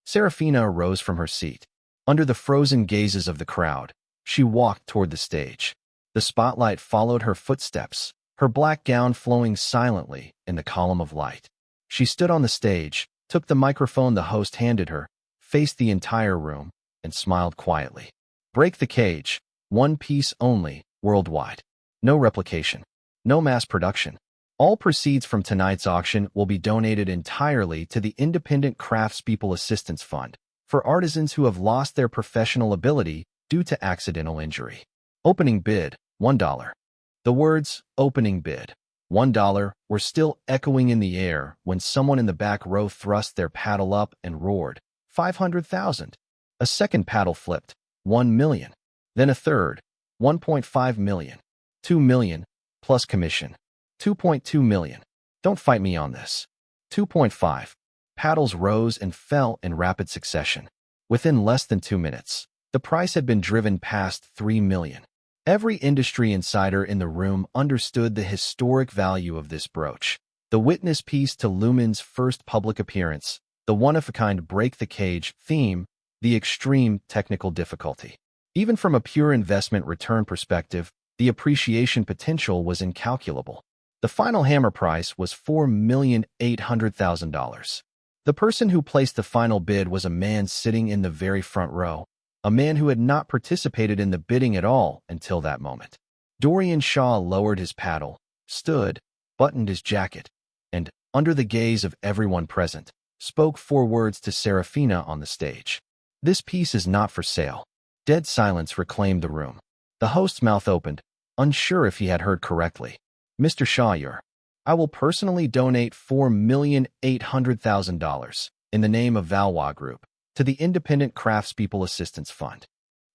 Serafina arose from her seat. Under the frozen gazes of the crowd, she walked toward the stage. The spotlight followed her footsteps, her black gown flowing silently in the column of light. She stood on the stage, took the microphone the host handed her, faced the entire room, and smiled quietly. Break the cage, 1 piece only, worldwide. No replication. No mass production. All proceeds from tonight's auction will be donated entirely to the Independent Craftspeople Assistance Fund for artisans who have lost their professional ability due to accidental injury. Opening bid, $1. The words, opening bid, $1, were still echoing in the air when someone in the back row thrust their paddle up and roared, 500,000. A second paddle flipped, 1 million. Then a third, 1.5 million. 2 million, plus commission. 2.2 million. Don't fight me on this. 2.5. Paddles rose and fell in rapid succession. Within less than 2 minutes, the price had been driven past 3 million. Every industry insider in the room understood the historic value of this brooch, the witness piece to Lumen's first public appearance, the one-of-a-kind break the cage theme, the extreme technical difficulty. Even from a pure investment return perspective, the appreciation potential was incalculable. The final hammer price was $4,800,000. The person who placed the final bid was a man sitting in the very front row, a man who had not participated in the bidding at all until that moment. Dorian Shaw lowered his paddle, stood, buttoned his jacket, and, under the gaze of everyone present, spoke 4 words to Serafina on the stage. This piece is not for sale. Dead silence reclaimed the room. The host's mouth opened, unsure if he had heard correctly. Mr. Shaw, I will personally donate $4,800,000 in the name of Valois Group to the Independent Craftspeople Assistance Fund.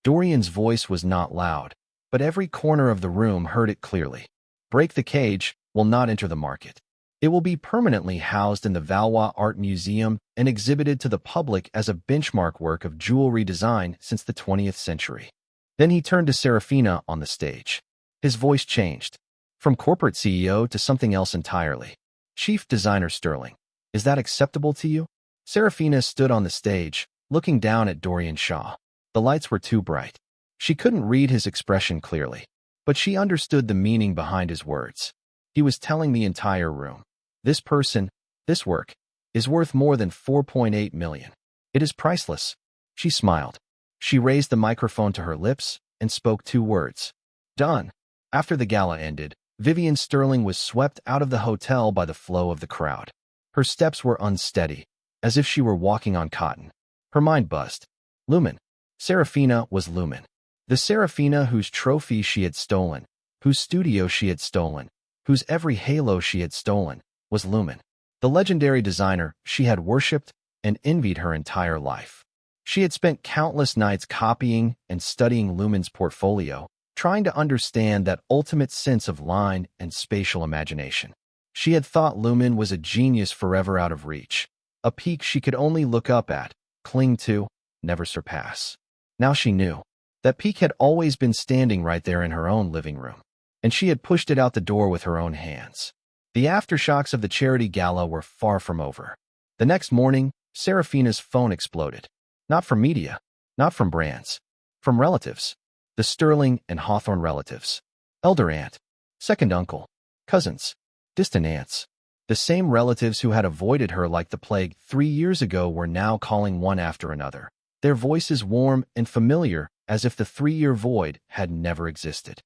Dorian's voice was not loud, but every corner of the room heard it clearly. Break the Cage will not enter the market. It will be permanently housed in the Valois Art Museum and exhibited to the public as a benchmark work of jewelry design since the 20th century. Then he turned to Serafina on the stage. His voice changed, from corporate CEO to something else entirely. Chief Designer Sterling, is that acceptable to you? Serafina stood on the stage, looking down at Dorian Shaw. The lights were too bright. She couldn't read his expression clearly, but she understood the meaning behind his words. He was telling the entire room, this person, this work, is worth more than 4.8 million. It is priceless. She smiled. She raised the microphone to her lips and spoke 2 words. Done. After the gala ended, Vivian Sterling was swept out of the hotel by the flow of the crowd. Her steps were unsteady, as if she were walking on cotton. Her mind buzzed. Lumen. Serafina was Lumen. The Serafina whose trophy she had stolen, whose studio she had stolen, whose every halo she had stolen, was Lumen. The legendary designer she had worshipped and envied her entire life. She had spent countless nights copying and studying Lumen's portfolio, trying to understand that ultimate sense of line and spatial imagination. She had thought Lumen was a genius forever out of reach, a peak she could only look up at, cling to, never surpass. Now she knew. That peak had always been standing right there in her own living room, and she had pushed it out the door with her own hands. The aftershocks of the charity gala were far from over. The next morning, Serafina's phone exploded. Not from media, not from brands, from relatives. The Sterling and Hawthorne relatives. Elder aunt, second uncle, cousins, distant aunts. The same relatives who had avoided her like the plague 3 years ago were now calling one after another, their voices warm and familiar as if the 3-year void had never existed.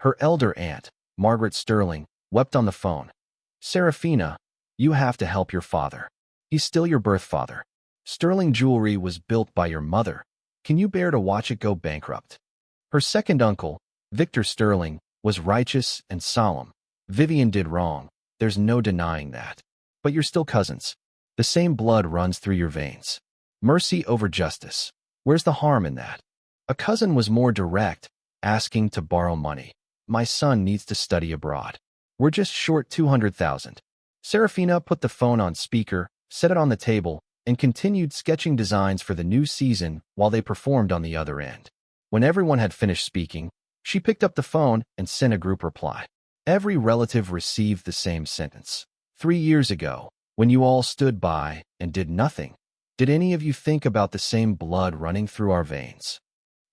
Her elder aunt, Margaret Sterling, wept on the phone. Serafina, you have to help your father. He's still your birth father. Sterling Jewelry was built by your mother. Can you bear to watch it go bankrupt? Her second uncle, Victor Sterling, was righteous and solemn. Vivian did wrong. There's no denying that. But you're still cousins. The same blood runs through your veins. Mercy over justice. Where's the harm in that? A cousin was more direct, asking to borrow money. My son needs to study abroad. We're just short 200,000. Serafina put the phone on speaker, set it on the table, and continued sketching designs for the new season while they performed on the other end. When everyone had finished speaking, she picked up the phone and sent a group reply. Every relative received the same sentence. 3 years ago, when you all stood by and did nothing, did any of you think about the same blood running through our veins?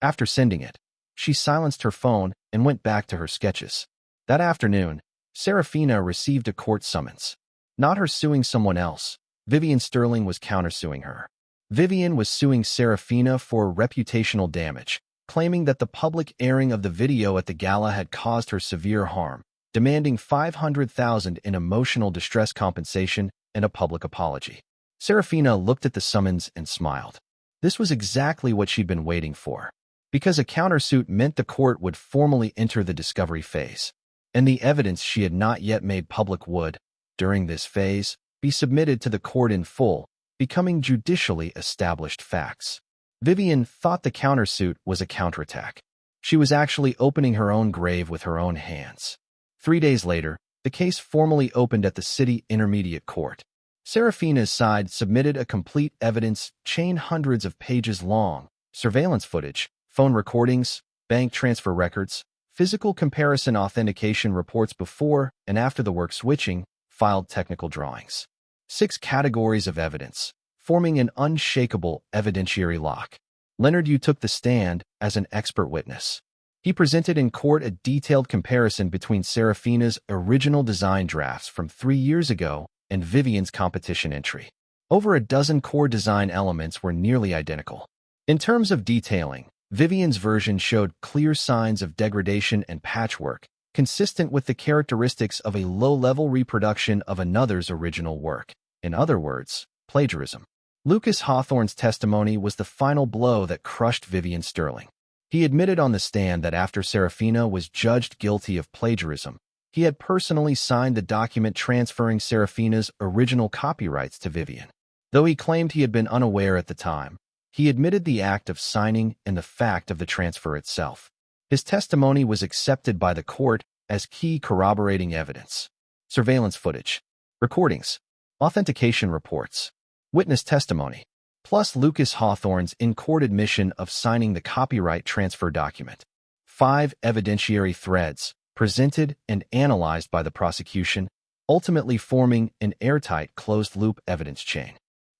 After sending it, she silenced her phone and went back to her sketches. That afternoon, Serafina received a court summons. Not her suing someone else. Vivian Sterling was countersuing her. Vivian was suing Serafina for reputational damage, claiming that the public airing of the video at the gala had caused her severe harm, demanding $500,000 in emotional distress compensation and a public apology. Serafina looked at the summons and smiled. This was exactly what she'd been waiting for, because a countersuit meant the court would formally enter the discovery phase, and the evidence she had not yet made public would, during this phase, be submitted to the court in full, becoming judicially established facts. Vivian thought the countersuit was a counterattack. She was actually opening her own grave with her own hands. 3 days later, the case formally opened at the City Intermediate Court. Serafina's side submitted a complete evidence chain hundreds of pages long, surveillance footage, phone recordings, bank transfer records, physical comparison authentication reports before and after the work switching, filed technical drawings. 6 categories of evidence, forming an unshakable evidentiary lock. Leonard Yu took the stand as an expert witness. He presented in court a detailed comparison between Serafina's original design drafts from 3 years ago and Vivian's competition entry. Over a dozen core design elements were nearly identical. In terms of detailing, Vivian's version showed clear signs of degradation and patchwork, consistent with the characteristics of a low-level reproduction of another's original work. In other words, plagiarism. Lucas Hawthorne's testimony was the final blow that crushed Vivian Sterling. He admitted on the stand that after Serafina was judged guilty of plagiarism, he had personally signed the document transferring Serafina's original copyrights to Vivian. Though he claimed he had been unaware at the time, he admitted the act of signing and the fact of the transfer itself. His testimony was accepted by the court as key corroborating evidence. Surveillance footage, recordings, authentication reports, witness testimony, plus Lucas Hawthorne's in-court admission of signing the copyright transfer document. 5 evidentiary threads, presented and analyzed by the prosecution, ultimately forming an airtight closed-loop evidence chain.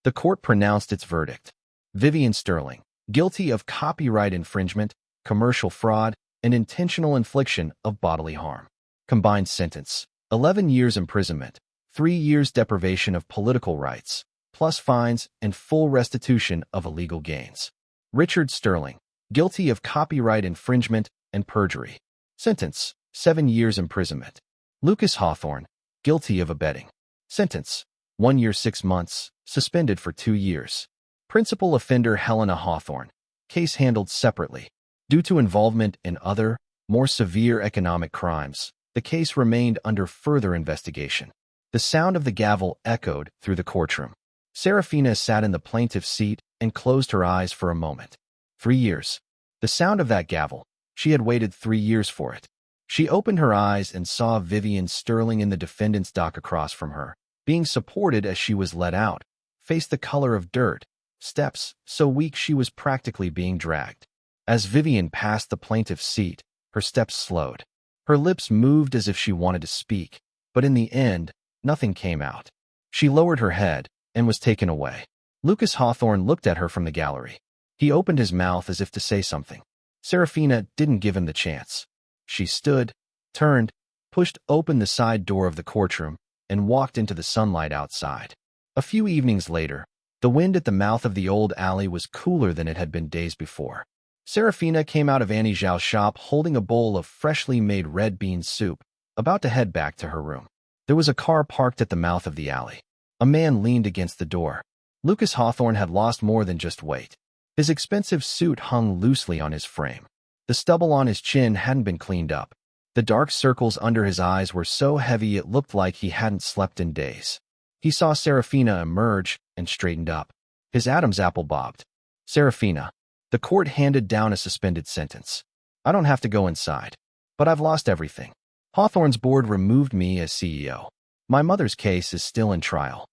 The court pronounced its verdict. Vivian Sterling, guilty of copyright infringement, commercial fraud, and intentional infliction of bodily harm. Combined sentence, 11 years imprisonment, 3 years deprivation of political rights, plus fines and full restitution of illegal gains. Richard Sterling, guilty of copyright infringement and perjury. Sentence, 7 years imprisonment. Lucas Hawthorne, guilty of abetting. Sentence, 1 year 6 months, suspended for 2 years. Principal offender Helena Hawthorne, case handled separately. Due to involvement in other, more severe economic crimes, the case remained under further investigation. The sound of the gavel echoed through the courtroom. Serafina sat in the plaintiff's seat and closed her eyes for a moment. 3 years. The sound of that gavel. She had waited 3 years for it. She opened her eyes and saw Vivian Sterling in the defendant's dock across from her, being supported as she was let out, face the color of dirt, steps so weak she was practically being dragged. As Vivian passed the plaintiff's seat, her steps slowed. Her lips moved as if she wanted to speak, but in the end, nothing came out. She lowered her head and was taken away. Lucas Hawthorne looked at her from the gallery. He opened his mouth as if to say something. Serafina didn't give him the chance. She stood, turned, pushed open the side door of the courtroom, and walked into the sunlight outside. A few evenings later, the wind at the mouth of the old alley was cooler than it had been days before. Serafina came out of Annie Zhao's shop holding a bowl of freshly made red bean soup, about to head back to her room. There was a car parked at the mouth of the alley. A man leaned against the door. Lucas Hawthorne had lost more than just weight. His expensive suit hung loosely on his frame. The stubble on his chin hadn't been cleaned up. The dark circles under his eyes were so heavy it looked like he hadn't slept in days. He saw Serafina emerge and straightened up. His Adam's apple bobbed. Serafina. The court handed down a suspended sentence. I don't have to go inside. But I've lost everything. Hawthorne's board removed me as CEO. My mother's case is still in trial.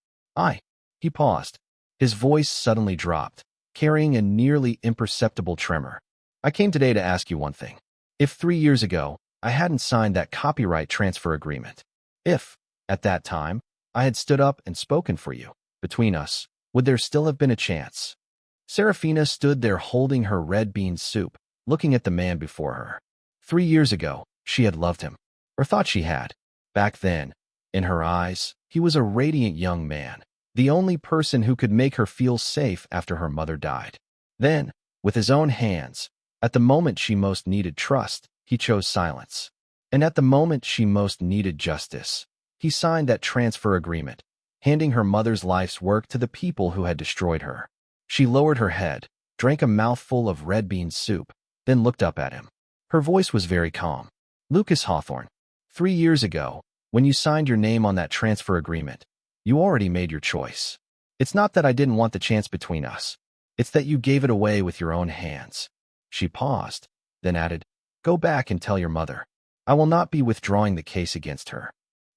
He paused. His voice suddenly dropped, carrying a nearly imperceptible tremor. I came today to ask you one thing. If 3 years ago, I hadn't signed that copyright transfer agreement, if, at that time, I had stood up and spoken for you, between us, would there still have been a chance? Serafina stood there holding her red bean soup, looking at the man before her. 3 years ago, she had loved him, or thought she had. Back then, in her eyes, he was a radiant young man, the only person who could make her feel safe after her mother died. Then, with his own hands, at the moment she most needed trust, he chose silence. And at the moment she most needed justice, he signed that transfer agreement, handing her mother's life's work to the people who had destroyed her. She lowered her head, drank a mouthful of red bean soup, then looked up at him. Her voice was very calm. Lucas Hawthorne, 3 years ago, when you signed your name on that transfer agreement, you already made your choice. It's not that I didn't want the chance between us. It's that you gave it away with your own hands. She paused, then added, Go back and tell your mother. I will not be withdrawing the case against her.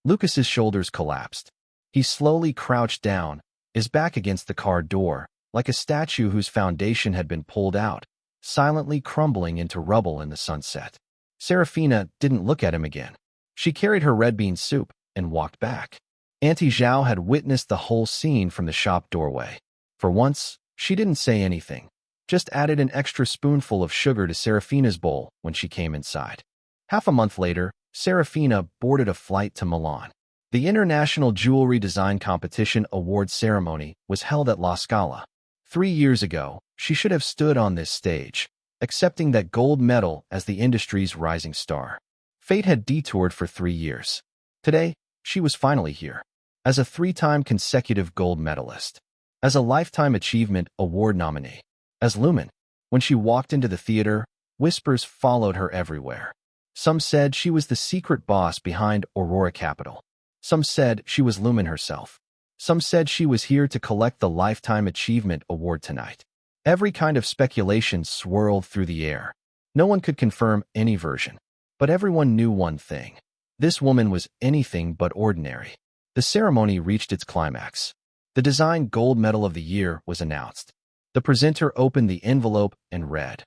Lucas's shoulders collapsed. He slowly crouched down, his back against the car door, like a statue whose foundation had been pulled out, silently crumbling into rubble in the sunset. Serafina didn't look at him again. She carried her red bean soup and walked back. Auntie Zhao had witnessed the whole scene from the shop doorway. For once, she didn't say anything, just added an extra spoonful of sugar to Serafina's bowl when she came inside. Half a month later, Serafina boarded a flight to Milan. The International Jewelry Design Competition award ceremony was held at La Scala. 3 years ago, she should have stood on this stage, accepting that gold medal as the industry's rising star. Fate had detoured for 3 years. Today, she was finally here, as a 3-time consecutive gold medalist, as a Lifetime Achievement Award nominee, as Lumen. When she walked into the theater, whispers followed her everywhere. Some said she was the secret boss behind Aurora Capital. Some said she was Lumen herself. Some said she was here to collect the Lifetime Achievement Award tonight. Every kind of speculation swirled through the air. No one could confirm any version. But everyone knew one thing. This woman was anything but ordinary. The ceremony reached its climax. The Design Gold Medal of the Year was announced. The presenter opened the envelope and read,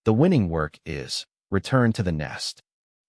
The winning work is Return to the Nest.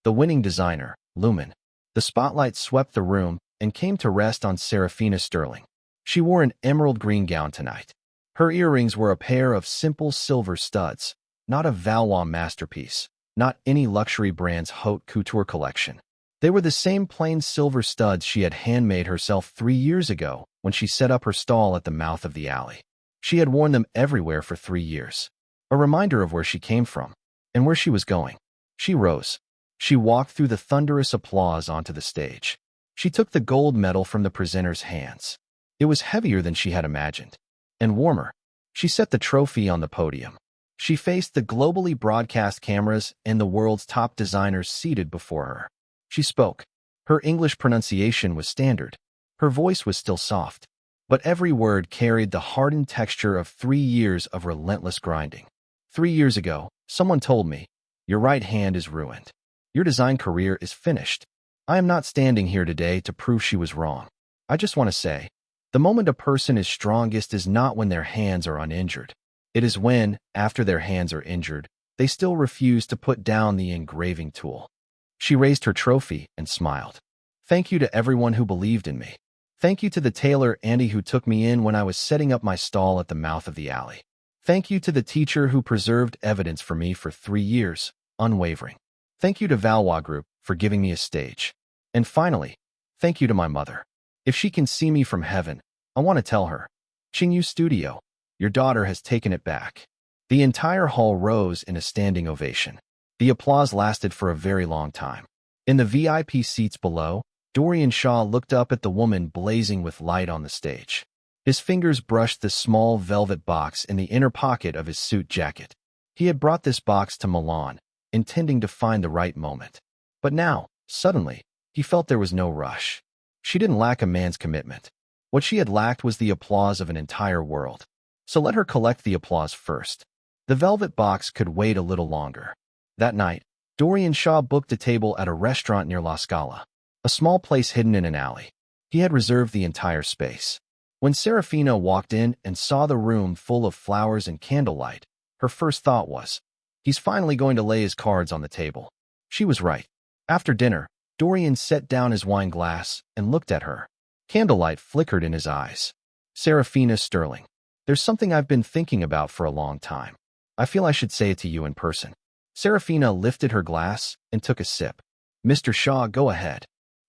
The winning designer, Lumen. The spotlight swept the room and came to rest on Serafina Sterling. She wore an emerald green gown tonight. Her earrings were a pair of simple silver studs, not a Valois masterpiece, not any luxury brand's haute couture collection. They were the same plain silver studs she had handmade herself 3 years ago when she set up her stall at the mouth of the alley. She had worn them everywhere for 3 years, a reminder of where she came from and where she was going. She rose. She walked through the thunderous applause onto the stage. She took the gold medal from the presenter's hands. It was heavier than she had imagined, and warmer. She set the trophy on the podium. She faced the globally broadcast cameras and the world's top designers seated before her. She spoke. Her English pronunciation was standard. Her voice was still soft, but every word carried the hardened texture of 3 years of relentless grinding. 3 years ago, someone told me, Your right hand is ruined. Your design career is finished. I am not standing here today to prove she was wrong. I just want to say, the moment a person is strongest is not when their hands are uninjured. It is when, after their hands are injured, they still refuse to put down the engraving tool. She raised her trophy and smiled. Thank you to everyone who believed in me. Thank you to the tailor Andy who took me in when I was setting up my stall at the mouth of the alley. Thank you to the teacher who preserved evidence for me for 3 years, unwavering. Thank you to Valois Group for giving me a stage. And finally, thank you to my mother. If she can see me from heaven, I want to tell her, Qingyu Studio, your daughter has taken it back. The entire hall rose in a standing ovation. The applause lasted for a very long time. In the VIP seats below, Dorian Shaw looked up at the woman blazing with light on the stage. His fingers brushed the small velvet box in the inner pocket of his suit jacket. He had brought this box to Milan, intending to find the right moment. But now, suddenly, he felt there was no rush. She didn't lack a man's commitment. What she had lacked was the applause of an entire world. So let her collect the applause first. The velvet box could wait a little longer. That night, Dorian Shaw booked a table at a restaurant near La Scala, a small place hidden in an alley. He had reserved the entire space. When Serafina walked in and saw the room full of flowers and candlelight, her first thought was, he's finally going to lay his cards on the table. She was right. After dinner, Dorian set down his wine glass and looked at her. Candlelight flickered in his eyes. Serafina Sterling, there's something I've been thinking about for a long time. I feel I should say it to you in person. Serafina lifted her glass and took a sip. Mr. Shaw, go ahead.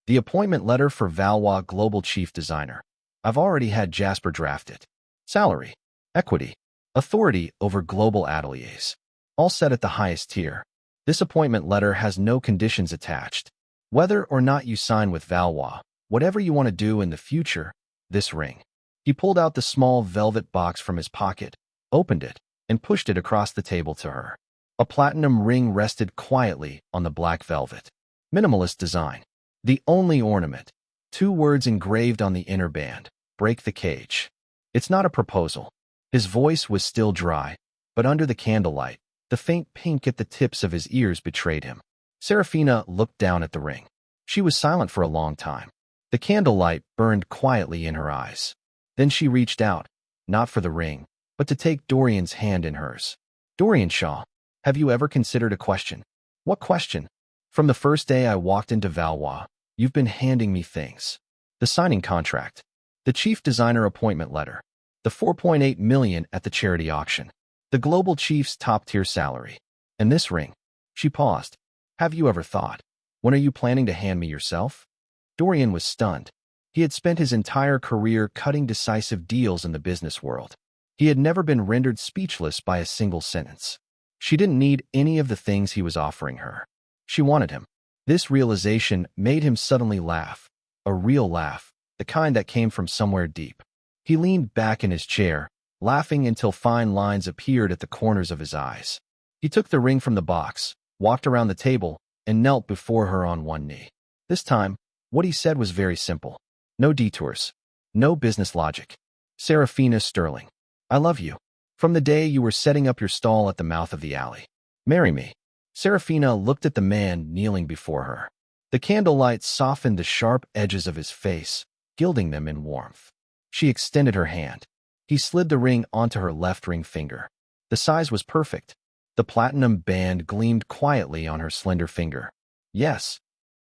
The appointment letter for Valois Global Chief Designer. I've already had Jasper draft it. Salary, equity, authority over global ateliers. All set at the highest tier. This appointment letter has no conditions attached. Whether or not you sign with Valois, whatever you want to do in the future, this ring. He pulled out the small velvet box from his pocket, opened it, and pushed it across the table to her. A platinum ring rested quietly on the black velvet. Minimalist design. The only ornament. 2 words engraved on the inner band. Break the cage. It's not a proposal. His voice was still dry, but under the candlelight, the faint pink at the tips of his ears betrayed him. Serafina looked down at the ring. She was silent for a long time. The candlelight burned quietly in her eyes. Then she reached out, not for the ring, but to take Dorian's hand in hers. Dorian Shaw, have you ever considered a question? What question? From the first day I walked into Valois, you've been handing me things. The signing contract, the chief designer appointment letter, the 4.8 million at the charity auction, the global chief's top-tier salary, and this ring. She paused. Have you ever thought, when are you planning to hand me yourself? Dorian was stunned. He had spent his entire career cutting decisive deals in the business world. He had never been rendered speechless by a single sentence. She didn't need any of the things he was offering her. She wanted him. This realization made him suddenly laugh. A real laugh, the kind that came from somewhere deep. He leaned back in his chair, laughing until fine lines appeared at the corners of his eyes. He took the ring from the box, walked around the table, and knelt before her on one knee. This time, what he said was very simple. No detours. No business logic. Serafina Sterling, I love you. From the day you were setting up your stall at the mouth of the alley. Marry me. Serafina looked at the man kneeling before her. The candlelight softened the sharp edges of his face, gilding them in warmth. She extended her hand. He slid the ring onto her left ring finger. The size was perfect. The platinum band gleamed quietly on her slender finger. Yes.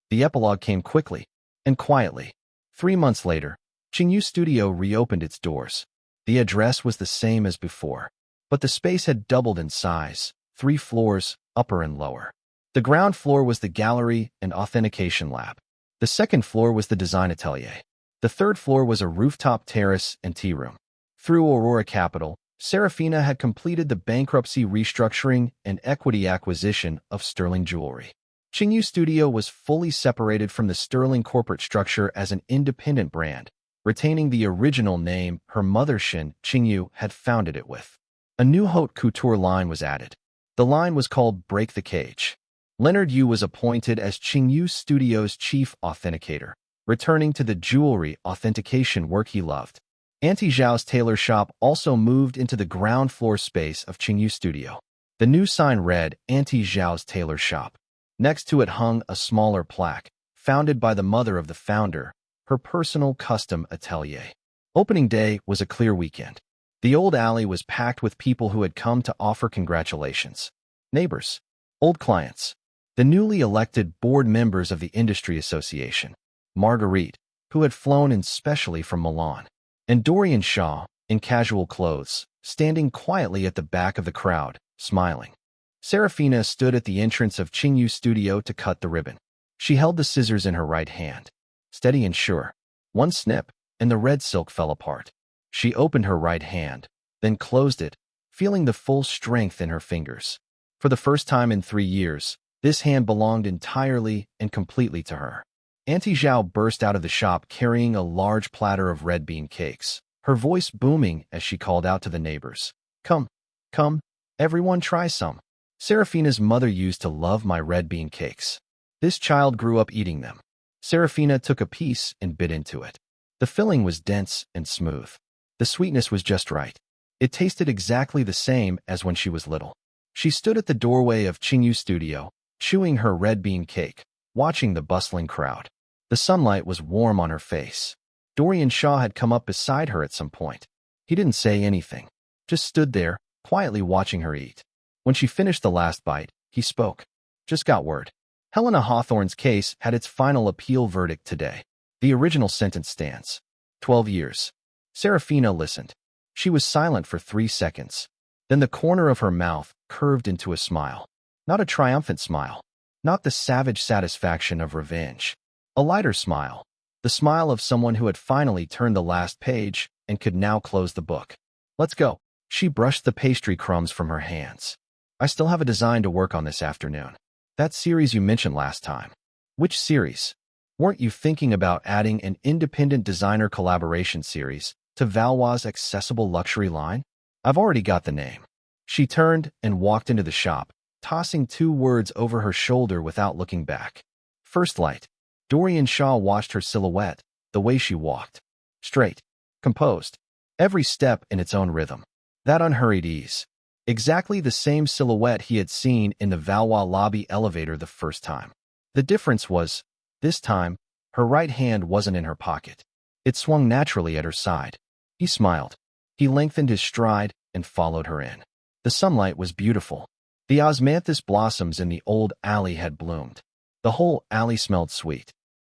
The epilogue came quickly and quietly. 3 months later, Qingyu Studio reopened its doors. The address was the same as before, but the space had doubled in size, 3 floors, upper and lower. The ground floor was the gallery and authentication lab. The second floor was the design atelier. The third floor was a rooftop terrace and tea room. Through Aurora Capital, Serafina had completed the bankruptcy restructuring and equity acquisition of Sterling Jewelry. Qingyu Studio was fully separated from the Sterling corporate structure as an independent brand, retaining the original name her mother Shin Qingyu had founded it with. A new haute couture line was added. The line was called Break the Cage. Leonard Yu was appointed as Qingyu Studio's chief authenticator, returning to the jewelry authentication work he loved. Auntie Zhao's tailor shop also moved into the ground floor space of Qingyu Studio. The new sign read Auntie Zhao's tailor shop. Next to it hung a smaller plaque, founded by the mother of the founder, her personal custom atelier. Opening day was a clear weekend. The old alley was packed with people who had come to offer congratulations. Neighbors, old clients, the newly elected board members of the Industry Association, Marguerite, who had flown in specially from Milan, and Dorian Shaw, in casual clothes, standing quietly at the back of the crowd, smiling. Serafina stood at the entrance of Qingyu Studio to cut the ribbon. She held the scissors in her right hand, steady and sure. One snip, and the red silk fell apart. She opened her right hand, then closed it, feeling the full strength in her fingers. For the first time in 3 years, This hand belonged entirely and completely to her. Auntie Zhao burst out of the shop carrying a large platter of red bean cakes, her voice booming as she called out to the neighbors. Come, come, everyone try some. Serafina's mother used to love my red bean cakes. This child grew up eating them. Serafina took a piece and bit into it. The filling was dense and smooth. The sweetness was just right. It tasted exactly the same as when she was little. She stood at the doorway of Qingyu Studio, chewing her red bean cake, watching the bustling crowd. The sunlight was warm on her face. Dorian Shaw had come up beside her at some point. He didn't say anything, just stood there, quietly watching her eat. When she finished the last bite, he spoke. Just got word. Helena Hawthorne's case had its final appeal verdict today. The original sentence stands. 12 years. Serafina listened. She was silent for 3 seconds. Then the corner of her mouth curved into a smile. Not a triumphant smile. Not the savage satisfaction of revenge. A lighter smile. The smile of someone who had finally turned the last page and could now close the book. Let's go. She brushed the pastry crumbs from her hands. I still have a design to work on this afternoon. That series you mentioned last time. Which series? Weren't you thinking about adding an independent designer collaboration series to Valois' accessible luxury line? I've already got the name. She turned and walked into the shop, tossing 2 words over her shoulder without looking back. First light. Dorian Shaw watched her silhouette, the way she walked. Straight. Composed. Every step in its own rhythm. That unhurried ease. Exactly the same silhouette he had seen in the Valois lobby elevator the first time. The difference was, this time, her right hand wasn't in her pocket. It swung naturally at her side. He smiled. He lengthened his stride and followed her in. The sunlight was beautiful. The osmanthus blossoms in the old alley had bloomed. The whole alley smelled sweet.